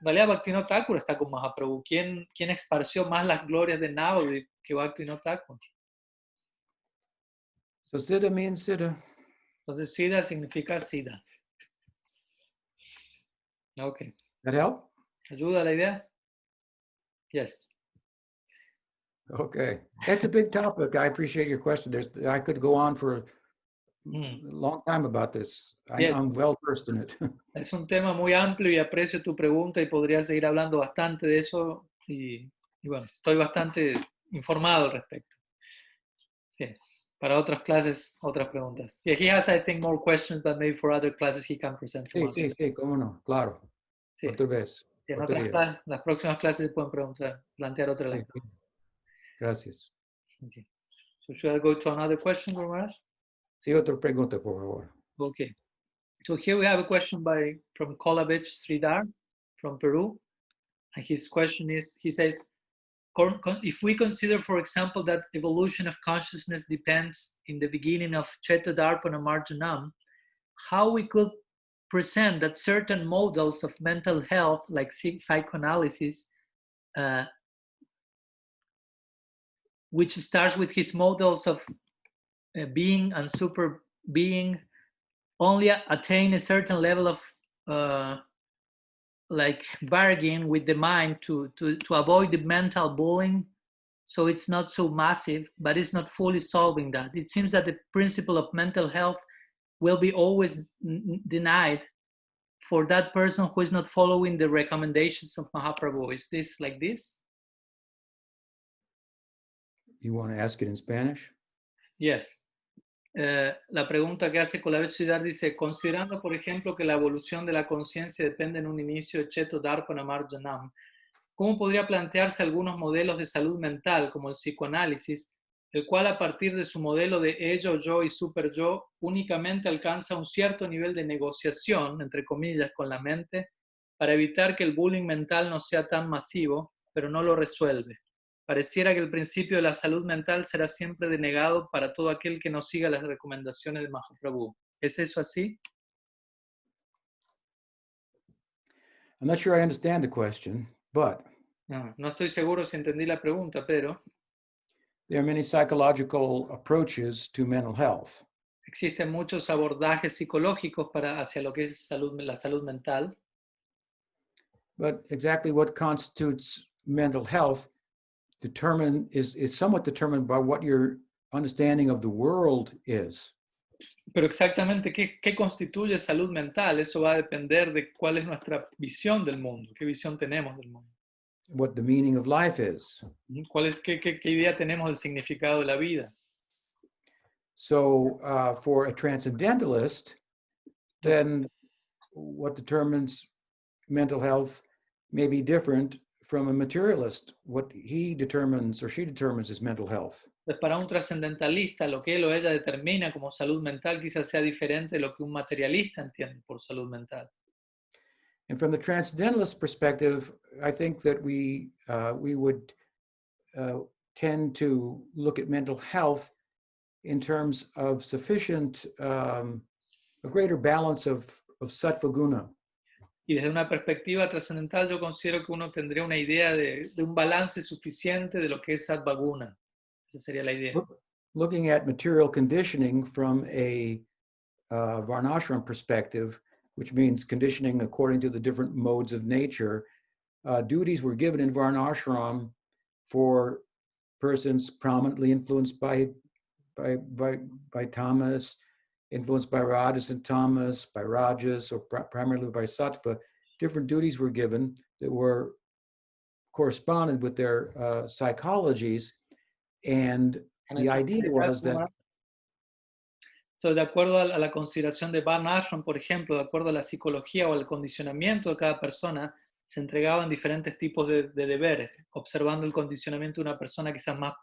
En realidad Bhaktivinoda Thakur está con Mahaprabhu. ¿Quién esparció más las glorias de Navadvip que Bhaktivinoda Thakur? So siddha means siddha. Entonces siddha significa siddha. Okay. That help? ¿Ayuda la idea? Yes. Okay. That's a big topic. I appreciate your question. I could go on for a long time about this. I'm well versed in it. Es un tema muy amplio y aprecio tu pregunta y podría seguir hablando bastante de eso y bueno, estoy bastante informado al respecto. Sí. Para otras clases, otras preguntas. Yeah, he has, I think, more questions, but maybe for other classes he can present some. Sí, cómo no, claro. Sí. Otra vez. Sí, en las próximas clases pueden plantear otras sí. Gracias. Okay. So should I go to another question, Guru Maharaj? Sí, otra pregunta, por favor. Okay. So here we have a question from Kolavich Sridhar from Peru. And his question is, he says, if we consider, for example, that evolution of consciousness depends in the beginning of ceto-darpana-marjanam, how we could present that certain models of mental health, like psychoanalysis, which starts with his models of being and super being, only attain a certain level of like bargain with the mind to avoid the mental bullying, so it's not so massive, but it's not fully solving that. It seems that the principle of mental health will be always denied for that person who is not following the recommendations of Mahaprabhu. Is this like this? You want to ask it in Spanish? Yes. La pregunta que hace Kolavich Sridhar dice, considerando, por ejemplo, que la evolución de la conciencia depende en un inicio de ceto-darpana-marjanam, ¿cómo podría plantearse algunos modelos de salud mental, como el psicoanálisis, el cual a partir de su modelo de ello, yo y super yo, únicamente alcanza un cierto nivel de negociación, entre comillas, con la mente, para evitar que el bullying mental no sea tan masivo, pero no lo resuelve? Pareciera que el principio de la salud mental será siempre denegado para todo aquel que no siga las recomendaciones de Mahaprabhu. ¿Es eso así? I'm not sure I understand the question, but No estoy seguro si entendí la pregunta, pero there are many psychological approaches to mental health. existen muchos abordajes psicológicos hacia lo que es la salud mental, But exactly what constitutes mental health is somewhat determined by what your understanding of the world is. pero exactamente qué constituye salud mental, eso va a depender de cuál es nuestra visión del mundo, qué visión tenemos del mundo, What the meaning of life is. qué idea tenemos del significado de la vida. So for a transcendentalist, then what determines mental health may be different from a materialist. What he determines or she determines is mental health. Entonces, para un trascendentalista, lo que él o ella determina como salud mental quizás sea diferente de lo que un materialista entiende por salud mental. And from the transcendentalist perspective, I think that we would tend to look at mental health in terms of sufficient, a greater balance of sattva guna. Y desde una perspectiva trascendental yo considero que uno tendría una idea de un balance suficiente de lo que es sattva guna. Esa sería la idea. Looking at material conditioning from a varnashram perspective, which means conditioning according to the different modes of nature, duties were given in varnashram for persons prominently influenced by tamas, influenced by rajas and tamas, by rajas, or primarily by sattva. Different duties were given that were corresponded with their psychologies, and the idea was that So, de acuerdo a la consideración de Varna Ashram, por ejemplo, de acuerdo a la psicología o al condicionamiento de cada persona, se entregaban diferentes tipos de deberes, observando el condicionamiento de una persona quizás más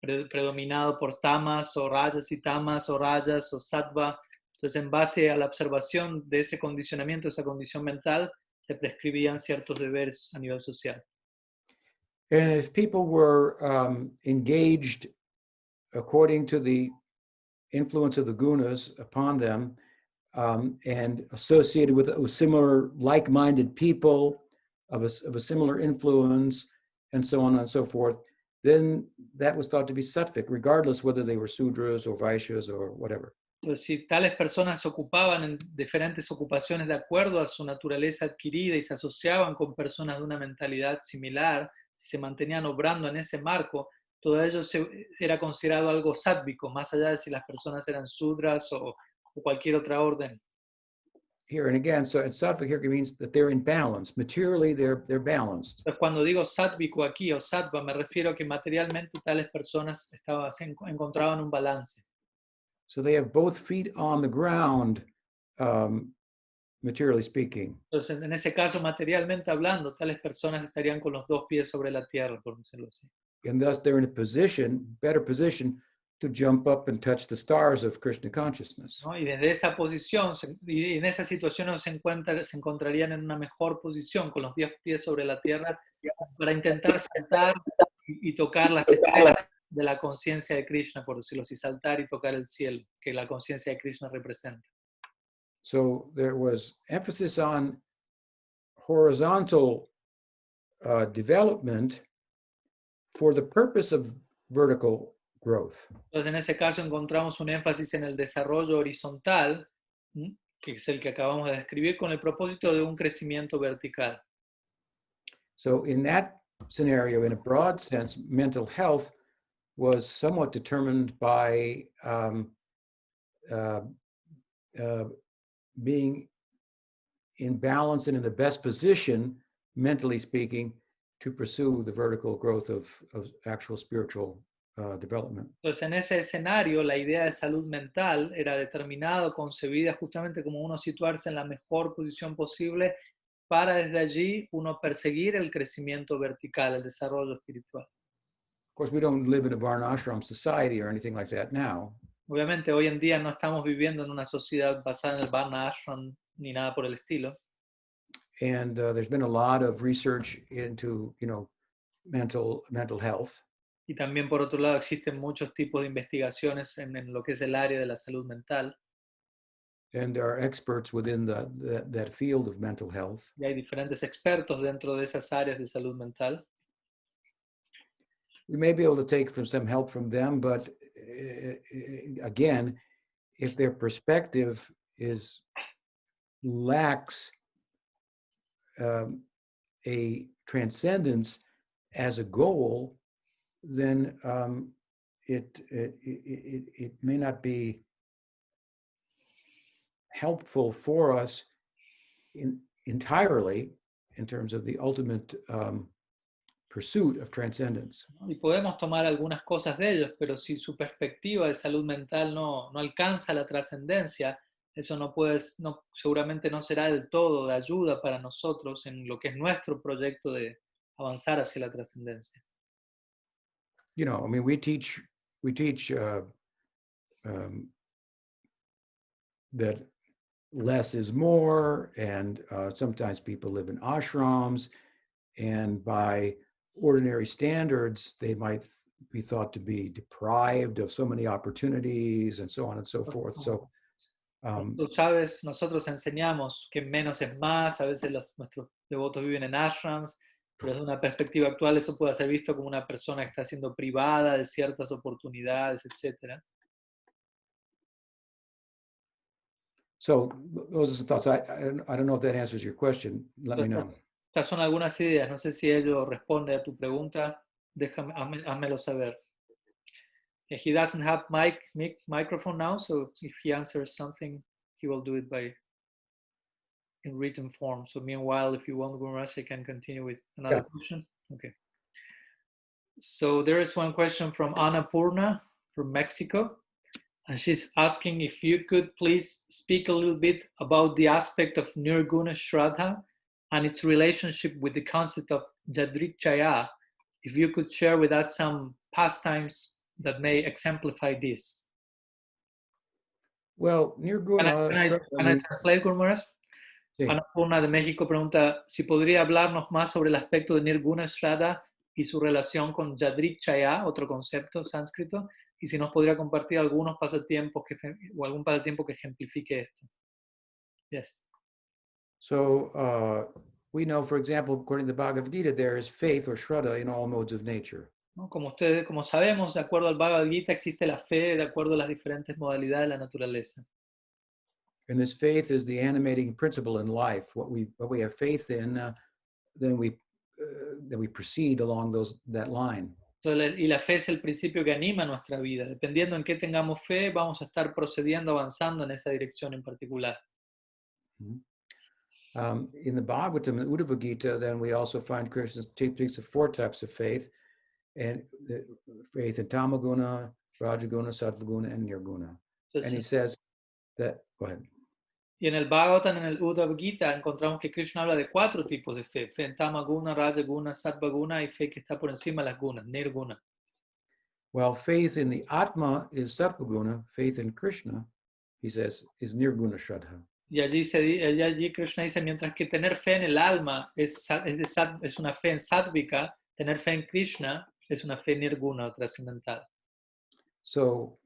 predominado por tamas o rajas o sattva. Entonces, en base a la observación de ese condicionamiento, esa condición mental, se prescribían ciertos deberes a nivel social. And if people were engaged according to the influence of the gunas upon them, and associated with similar like-minded people of a similar influence, and so on and so forth, then that was thought to be sattvic, regardless whether they were sudras or vaishyas or whatever. Entonces, si tales personas se ocupaban en diferentes ocupaciones de acuerdo a su naturaleza adquirida y se asociaban con personas de una mentalidad similar, si se mantenían obrando en ese marco, todo ello era considerado algo sádvico, más allá de si las personas eran sudras o cualquier otra orden. Here and again, so sattvic here means that they're in balance. Materially, they're balanced. Entonces, cuando digo sádvico aquí o sattva, me refiero a que materialmente tales personas se encontraban un balance. So they have both feet on the ground, materially speaking. Entonces, en ese caso, materialmente hablando, tales personas estarían con los dos pies sobre la tierra, por decirlo así. And thus they're in a better position to jump up and touch the stars of Krishna consciousness. ¿No? Y desde esa posición, y en esa situación se encontrarían en una mejor posición, con los 10 pies sobre la tierra, para intentar saltar y tocar las estrellas de la conciencia de Krishna, por decirlo así, saltar y tocar el cielo, que la conciencia de Krishna representa. So there was emphasis on horizontal development for the purpose of vertical growth. Entonces, en ese caso encontramos un énfasis en el desarrollo horizontal, que es el que acabamos de describir, con el propósito de un crecimiento vertical. So in that scenario, in a broad sense, mental health was somewhat determined by being in balance and in the best position, mentally speaking, to pursue the vertical growth of actual spiritual development. Entonces, en ese escenario, la idea de salud mental era determinada, concebida justamente como uno situarse en la mejor posición posible para desde allí uno perseguir el crecimiento vertical, el desarrollo espiritual. Of course, we don't live in a varnashram society or anything like that now. Obviamente, hoy en día no estamos viviendo en una sociedad basada en el Varna Ashram ni nada por el estilo. And there's been a lot of research into, mental health. Y también, por otro lado, existen muchos tipos de investigaciones en lo que es el área de la salud mental. And there are experts within that field of mental health. Y hay diferentes expertos dentro de esas áreas de salud mental. We may be able to take some help from them, but again, if their perspective lacks a transcendence as a goal, then it may not be helpful for us entirely in terms of the ultimate pursuit of transcendence. Y podemos tomar algunas cosas de ellos, pero si su perspectiva de salud mental no alcanza la trascendencia, eso seguramente no será del todo de ayuda para nosotros en lo que es nuestro proyecto de avanzar hacia la trascendencia. You know, I mean, we teach that less is more, and sometimes people live in ashrams, and by ordinary standards, they might be thought to be deprived of so many opportunities and so on and so forth. So, Tú sabes, nosotros enseñamos que menos es más, a veces nuestros devotos viven en ashrams, pero desde una perspectiva actual eso puede ser visto como una persona que está siendo privada de ciertas oportunidades, etc. So those are some thoughts. I don't know if that answers your question. Let me know. Estas son algunas ideas, no sé si ello responde a tu pregunta, házmelo saber. He doesn't have microphone now, so if he answers something, he will do it in written form. So meanwhile, if you want, Guru, I can continue with another question. Okay. So there is one question from Annapurna from Mexico. And she's asking if you could please speak a little bit about the aspect of Nirguna Shraddha and its relationship with the concept of Yadrikchaya. If you could share with us some pastimes that may exemplify this. Well, Nirguna Can I translate, Guru Maharaj? Sí. Annapurna de México pregunta si podría hablarnos más sobre el aspecto de Nirguna Shraddha y su relación con Yadrikchaya, otro concepto sánscrito, y si nos podría compartir algunos pasatiempos o algún pasatiempo que ejemplifique esto. Yes. So we know, for example, according to the Bhagavata, there is faith or shraddha in all modes of nature. ¿No? Como sabemos, de acuerdo al Bhagavad Gita, existe la fe de acuerdo a las diferentes modalidades de la naturaleza. And this faith is the animating principle in life. What we have faith in, then we proceed along that line. Y la fe es el principio que anima nuestra vida. Dependiendo en qué tengamos fe, vamos a estar procediendo, avanzando en esa dirección en particular. In the Bhagavatam and Uddhava Gita, then we also find Krishna speaks of 4 types of faith, and faith in Tamaguna, Rajaguna, Sattvaguna, and Nirguna. Entonces, and he says that, go ahead. Y en el Bhagavatam, en el Uddhava Gita, encontramos que Krishna habla de 4 tipos de fe. Fe en Tamaguna, Rajaguna, Sattvaguna y fe que está por encima de las gunas, Nirguna. Well, faith in the Atma is Sattvaguna, faith in Krishna, he says, is Nirguna Shraddha. Y allí Krishna dice, mientras que tener fe en el alma es una fe en sáttvika, tener fe en Krishna es una fe nirguna o trascendental. So,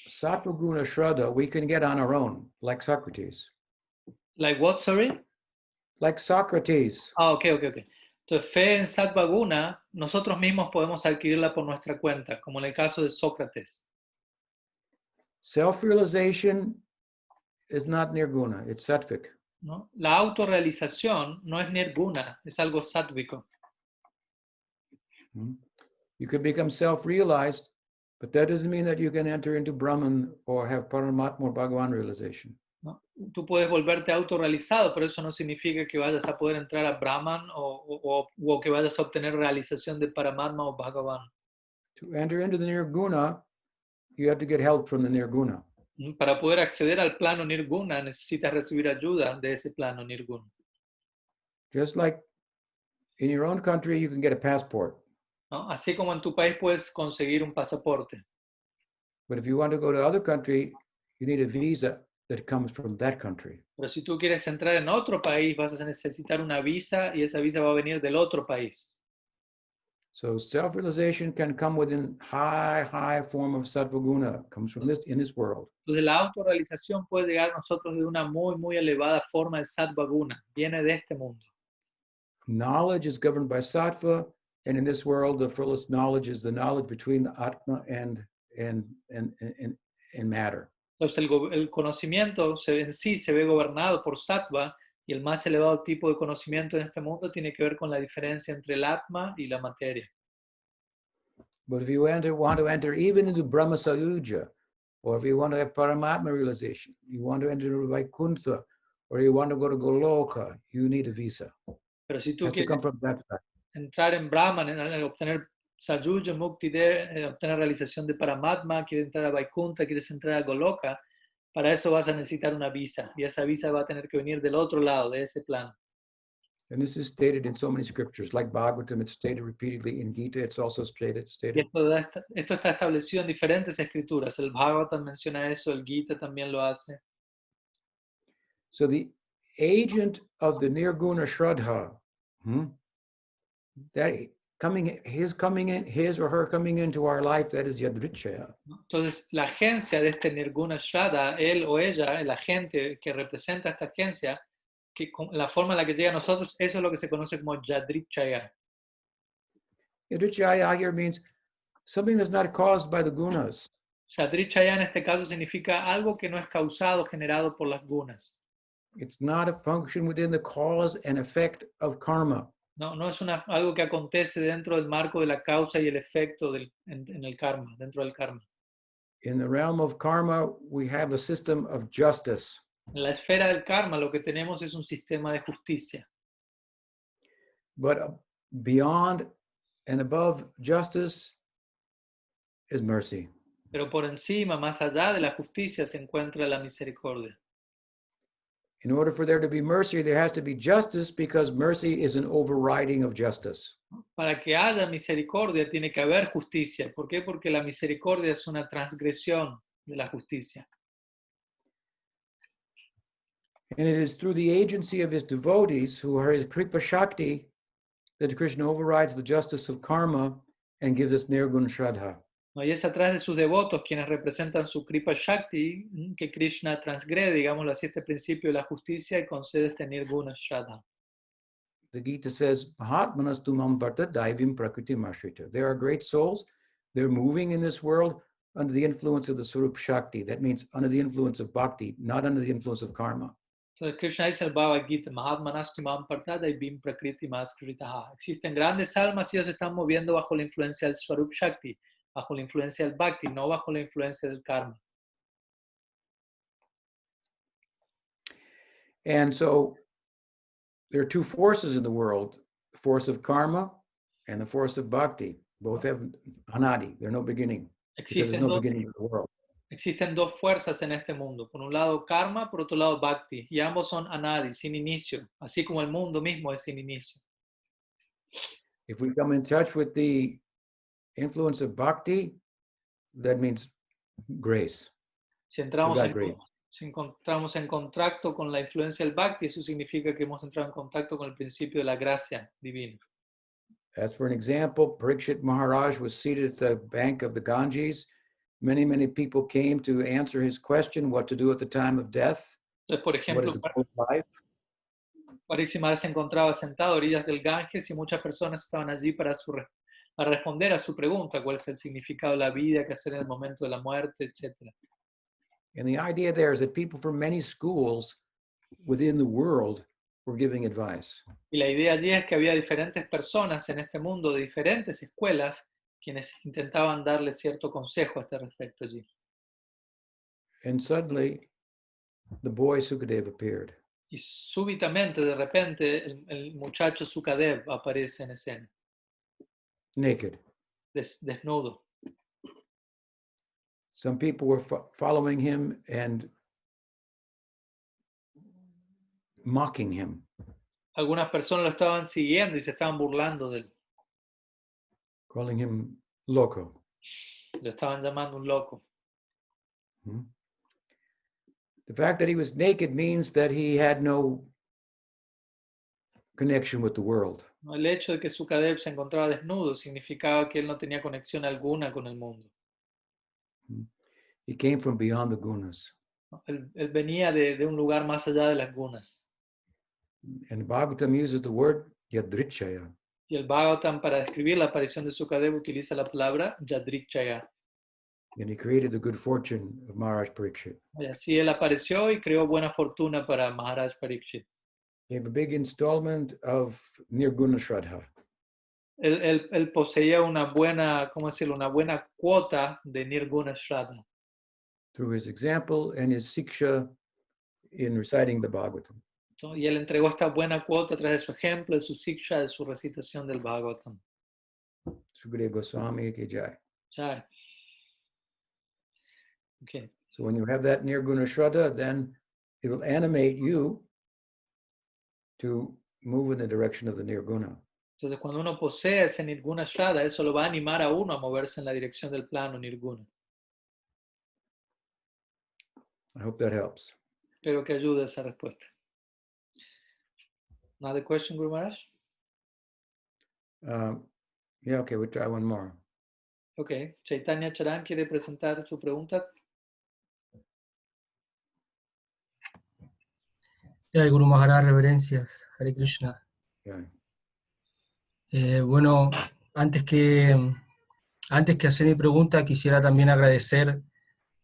Sattvaguna Shraddha, we can get on our own, like Socrates. Like what, sorry? Like Socrates. Okay. Entonces, fe en sattvaguna, nosotros mismos podemos adquirirla por nuestra cuenta, como en el caso de Sócrates. Self-realization is not nirguna, it's sattvic. ¿No? La autorrealización no es nirguna, es algo sáttvico. You can become self-realized, but that doesn't mean that you can enter into Brahman or have Paramatma or Bhagavan realization. ¿No? Tú puedes volverte autorrealizado, pero eso no significa que vayas a poder entrar a Brahman o que vayas a obtener realización de Paramatma o Bhagavan. To enter into the nirguna, you have to get help from the nirguna. Para poder acceder al plano nirguna, necesitas recibir ayuda de ese plano nirguna. Just like in your own country, you can get a passport. ¿No? Así como en tu país puedes conseguir un pasaporte. But if you want to go to other country, you need a visa that comes from that country. Pero si tú quieres entrar en otro país, vas a necesitar una visa y esa visa va a venir del otro país. So self-realization can come within high form of sattva guna, comes from in this world. Entonces la autorrealización puede llegar a nosotros de una muy elevada forma de sattva guna, viene de este mundo. Knowledge is governed by sattva, and in this world, the fullest knowledge is the knowledge between the atma and matter. Entonces el conocimiento en sí se ve gobernado por sattva, y el más elevado tipo de conocimiento en este mundo tiene que ver con la diferencia entre el atma y la materia. But if you want to enter even into Brahma Sayuja, or if you want to have Paramatma realization, you want to enter Vaikuntha, or you want to go to Goloka, you need a visa. Pero si tú Has to come from that side. entrar en Brahman, obtener Sayuja, Mukti, obtener realización de Paramatma, quieres entrar a Vaikuntha, quieres entrar a Goloka, para eso vas a necesitar una visa, y esa visa va a tener que venir del otro lado, de ese plano. And this is stated in so many scriptures, like Bhagavatam, it's stated repeatedly. In Gita, it's also stated. Y esto está establecido en diferentes escrituras. El Bhagavata menciona eso, el Gita también lo hace. So the agent of the Nirguna Shraddha, his or her coming into our life, that is Yadrichaya. Entonces, la agencia de este Nirguna Shraddha, él o ella, el agente que representa esta agencia, que la forma en la que llega a nosotros, eso es lo que se conoce como Yadrichaya. Yadrichaya here means something that's not caused by the gunas. Yadrichaya en este caso significa algo que no es causado, generado por las gunas. It's not a function within the cause and effect of karma. No es algo que acontece dentro del marco de la causa y el efecto en el karma, dentro del karma. In the realm of karma, we have a system of justice. En la esfera del karma lo que tenemos es un sistema de justicia. But beyond and above justice is mercy. Pero por encima, más allá de la justicia, se encuentra la misericordia. In order for there to be mercy, there has to be justice, because mercy is an overriding of justice. Para que haya misericordia tiene que haber justicia. ¿Por qué? Porque la misericordia es una transgresión de la justicia. And it is through the agency of his devotees, who are his Kripa Shakti, that Krishna overrides the justice of karma and gives us Nirguna Shraddha. ¿No? Y es a través de sus devotos, quienes representan su Kripa Shakti, que Krishna transgrede, digámoslo así, este principio de la justicia y concede este Nirguna Shraddha. The Gita says, Mahatmanas tumam parta daivim prakritim ashrita. There are great souls. They're moving in this world under the influence of the Swarup Shakti. That means under the influence of bhakti, not under the influence of karma. Entonces Krishna dice el Bhagavad Gita, Mahatmanastumam partada y bim prakriti maskritaha. Existen grandes almas y ellos se están moviendo bajo la influencia del Swarup Shakti, bajo la influencia del Bhakti, no bajo la influencia del karma. And so there are two forces in the world, the force of karma and the force of bhakti. Both have anadi, they're no beginning, because there's no beginning of the world. Existen dos fuerzas en este mundo, por un lado karma, por otro lado bhakti, y ambos son anadi, sin inicio, así como el mundo mismo es sin inicio. If we come in touch with the influence of bhakti, that means grace. Si entramos en contacto con la influencia del bhakti, eso significa que hemos entrado en contacto con el principio de la gracia divina. As for an example, Parikshit Maharaj was seated at the bank of the Ganges. Many people came to answer his question, what to do at the time of death. Entonces, por ejemplo, Parikshit Maharaj se encontraba sentado a orillas del Ganges y muchas personas estaban allí para responder a su pregunta, cuál es el significado de la vida, qué hacer en el momento de la muerte, etc. And the idea there is that people from many schools within the world were giving advice. Y la idea allí es que había diferentes personas en este mundo de diferentes escuelas quienes intentaban darle cierto consejo a este respecto allí. And suddenly, the boy Sukadev appeared. Y súbitamente, de repente, el muchacho Sukadev aparece en escena. Naked. Desnudo. Some people were following him and mocking him. Algunas personas lo estaban siguiendo y se estaban burlando de él. Calling him loco. Lo estaban llamando un loco. The fact that he was naked means that he had no connection with the world. ¿no? El hecho de que Sukadev se encontraba desnudo significaba que él no tenía conexión alguna con el mundo. He came from beyond the gunas. ¿No? Él venía de un lugar más allá de las gunas. And Bhagavatam uses the word yadrichaya. Y el Bhagavatam, para describir la aparición de Sukadev, utiliza la palabra yadrikchaya. And he created the good fortune of Maharaj Parikshit. Y así él apareció y creó buena fortuna para Maharaj Parikshit. He gave a big installment of Nirguna Shraddha. Él poseía una buena, ¿cómo decirlo? Una buena cuota de Nirguna Shraddha. Through his example and his siksha in reciting the Bhagavatam. ¿No? Y él entregó esta buena cuota a través de su ejemplo, de su siksha, de su recitación del Bhagavatam. Sukadeva Goswami ki jai. Jai. Okay. So when you have that Nirguna Shraddha, then it will animate you to move in the direction of the Nirguna. Entonces, cuando uno posee ese Nirguna Shraddha, eso lo va a animar a uno a moverse en la dirección del plano Nirguna. I hope that helps. Espero que ayude esa respuesta. Another question, Guru Maharaj? Yeah, okay, we'll try one more. Ok. Chaitanya Charan quiere presentar su pregunta. Jai Guru Maharaj, reverencias, Hare Krishna. Yeah. Bueno, antes que hacer mi pregunta, quisiera también agradecer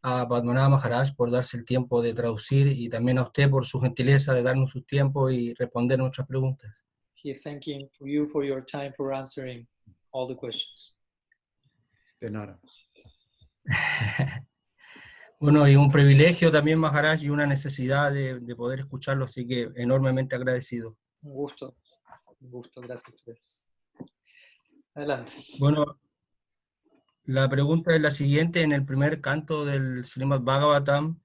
a Padmanabha Maharaj por darse el tiempo de traducir y también a usted por su gentileza de darnos su tiempo y responder nuestras preguntas. He thanking you for your time for answering all the questions. De nada. Bueno, y un privilegio también, Maharaj, y una necesidad de poder escucharlo, así que enormemente agradecido. Un gusto, gracias a ustedes. Adelante. Bueno, la pregunta es la siguiente. En el primer canto del Srimad Bhagavatam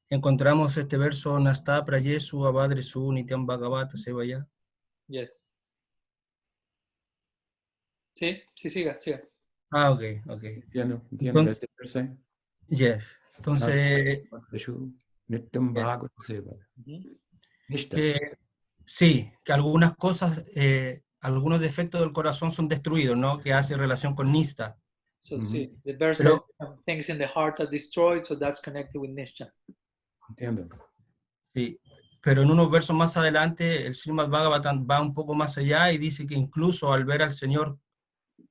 encontramos este verso: Nasta prayesu abadresu nityam Bhagavata sevaya. Yes. Sí, siga. Ah, ok. Entiendo Entonces, este verso. yes. Entonces, Nityam Bhagavata Sevaya. Nishta. sí, que algunas cosas, algunos defectos del corazón son destruidos, ¿no? Que hace relación con Nista. So, sí, the verse Pero, says things in the heart are destroyed, so that's connected with Nishta. Entiendo. sí, pero en unos versos más adelante, el Srimad Bhagavatam va un poco más allá y dice que incluso al ver al Señor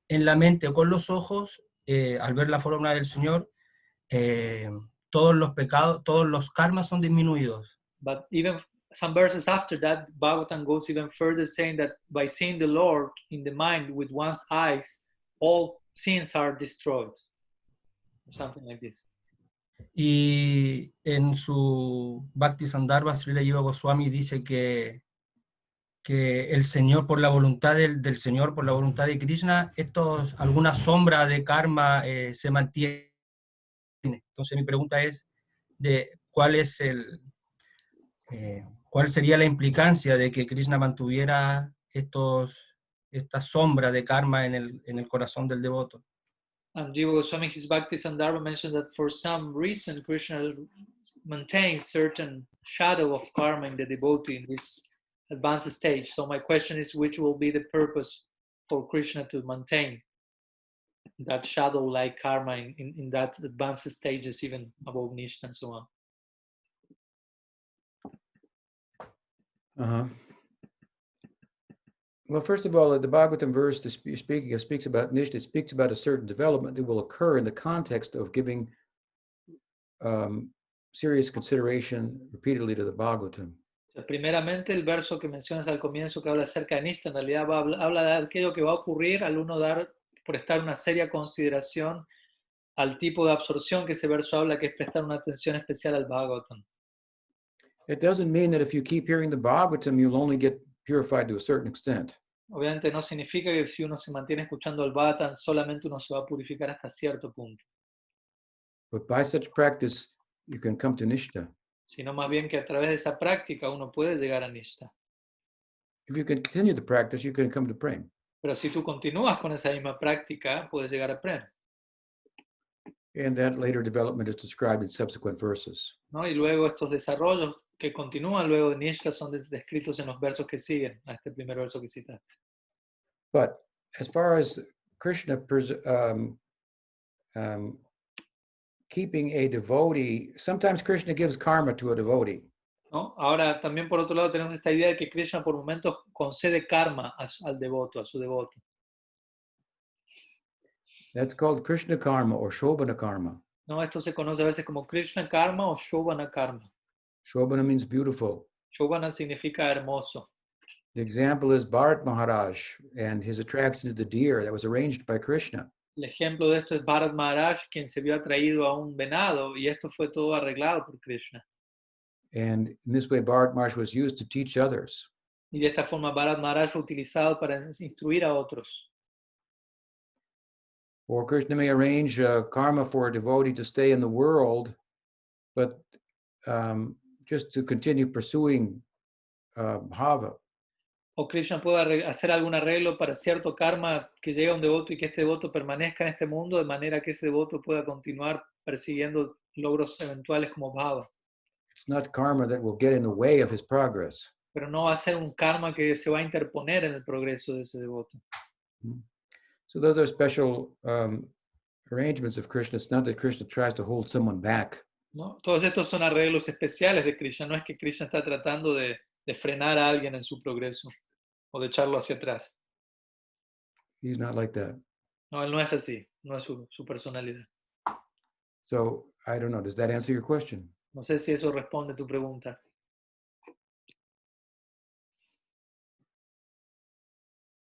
en la mente o con los ojos, al ver la forma del Señor, todos los pecados, todos los karmas son disminuidos. But even some verses after that, Bhagavatam goes even further, saying that by seeing the Lord in the mind with one's eyes, all sins are destroyed. Something like this. Y en su Bhakti Sandarbha, Srila Jiva Goswami dice que el Señor, por la voluntad del Señor, por la voluntad de Krishna, alguna sombra de karma se mantiene. Entonces mi pregunta es cuál sería la implicancia de que Krishna mantuviera esta sombra de karma en el corazón del devoto. And Jiva Goswami, his Bhakti Sandarbha, mentioned that for some reason Krishna maintains certain shadow of karma in the devotee in this advanced stage. So my question is, which will be the purpose for Krishna to maintain that shadow-like karma in that advanced stages, even above Nishta and so on? Well, first of all, the Bhagavatam verse speaks about Nishta. It speaks about a certain development that will occur in the context of giving serious consideration repeatedly to the Bhagavatam. Primeramente, el verso que mencionas al comienzo que habla acerca de Nishta, en realidad habla de aquello que va a ocurrir al uno prestar una seria consideración al tipo de absorción que ese verso habla, que es prestar una atención especial al Bhagavatam. It doesn't mean that if you keep hearing the Bhagavatam, you'll only get purified to a certain extent. Obviamente no significa que si uno se mantiene escuchando el Bhagavatam, solamente uno se va a purificar hasta cierto punto. But by such practice, you can come to Nishta. Sino más bien que a través de esa práctica uno puede llegar a Nishta. If you continue the practice, you can come to Prem. Pero si tú continúas con esa misma práctica, puedes llegar a Prem. And that later development is described in subsequent verses. ¿No? Y luego estos desarrollos que continúan luego de Nishta son descritos en los versos que siguen, a este primer verso que citaste. But as far as Krishna keeping a devotee, sometimes Krishna gives karma to a devotee. ¿No? Ahora, también por otro lado tenemos esta idea de que Krishna por momentos concede karma al devoto, a su devoto. That's called Krishna karma or Shobhana karma. ¿No? Esto se conoce a veces como Krishna karma o Shobhana karma. Shobhana means beautiful. Shobhana significa hermoso. The example is Bharat Maharaj and his attraction to the deer that was arranged by Krishna. El ejemplo de esto es Bharat Maharaj, quien se vio atraído a un venado, y esto fue todo arreglado por Krishna. And in this way, Bharat Maharaj was used to teach others. Y de esta forma Bharat Maharaj fue utilizado para instruir a otros. Or Krishna may arrange karma for a devotee to stay in the world, but just to continue pursuing bhava. O Krishna puede hacer algún arreglo para cierto karma que llegue a un devoto y que este devoto permanezca en este mundo de manera que ese devoto pueda continuar persiguiendo logros eventuales como bhava. It's not karma that will get in the way of his progress. Pero no va a ser un karma que se va a interponer en el progreso de ese devoto. So those are special arrangements of Krishna. It's not that Krishna tries to hold someone back. ¿No? Todos estos son arreglos especiales de Krishna. No es que Krishna está tratando de frenar a alguien en su progreso o de echarlo hacia atrás. He's not like that. No, él no es así. No es su personalidad. So I don't know. Does that answer your question? No sé si eso responde a tu pregunta.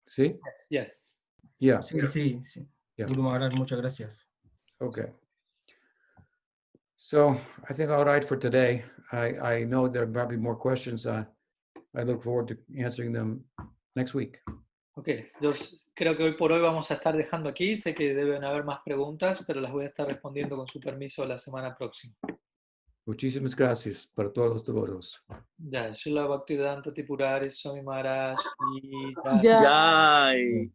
See? Yes. Yeah. Sí. Yeah. Guru Maharaj, muchas gracias. Okay. So I think all right for today. I know there are probably more questions. I look forward to answering them next week. Ok, yo creo que hoy por hoy vamos a estar dejando aquí. Sé que deben haber más preguntas, pero las voy a estar respondiendo con su permiso la semana próxima. Muchísimas gracias para todos los devotos. Ya, Srila Bhaktivedanta Tripurari Swami Maharaj. Jai.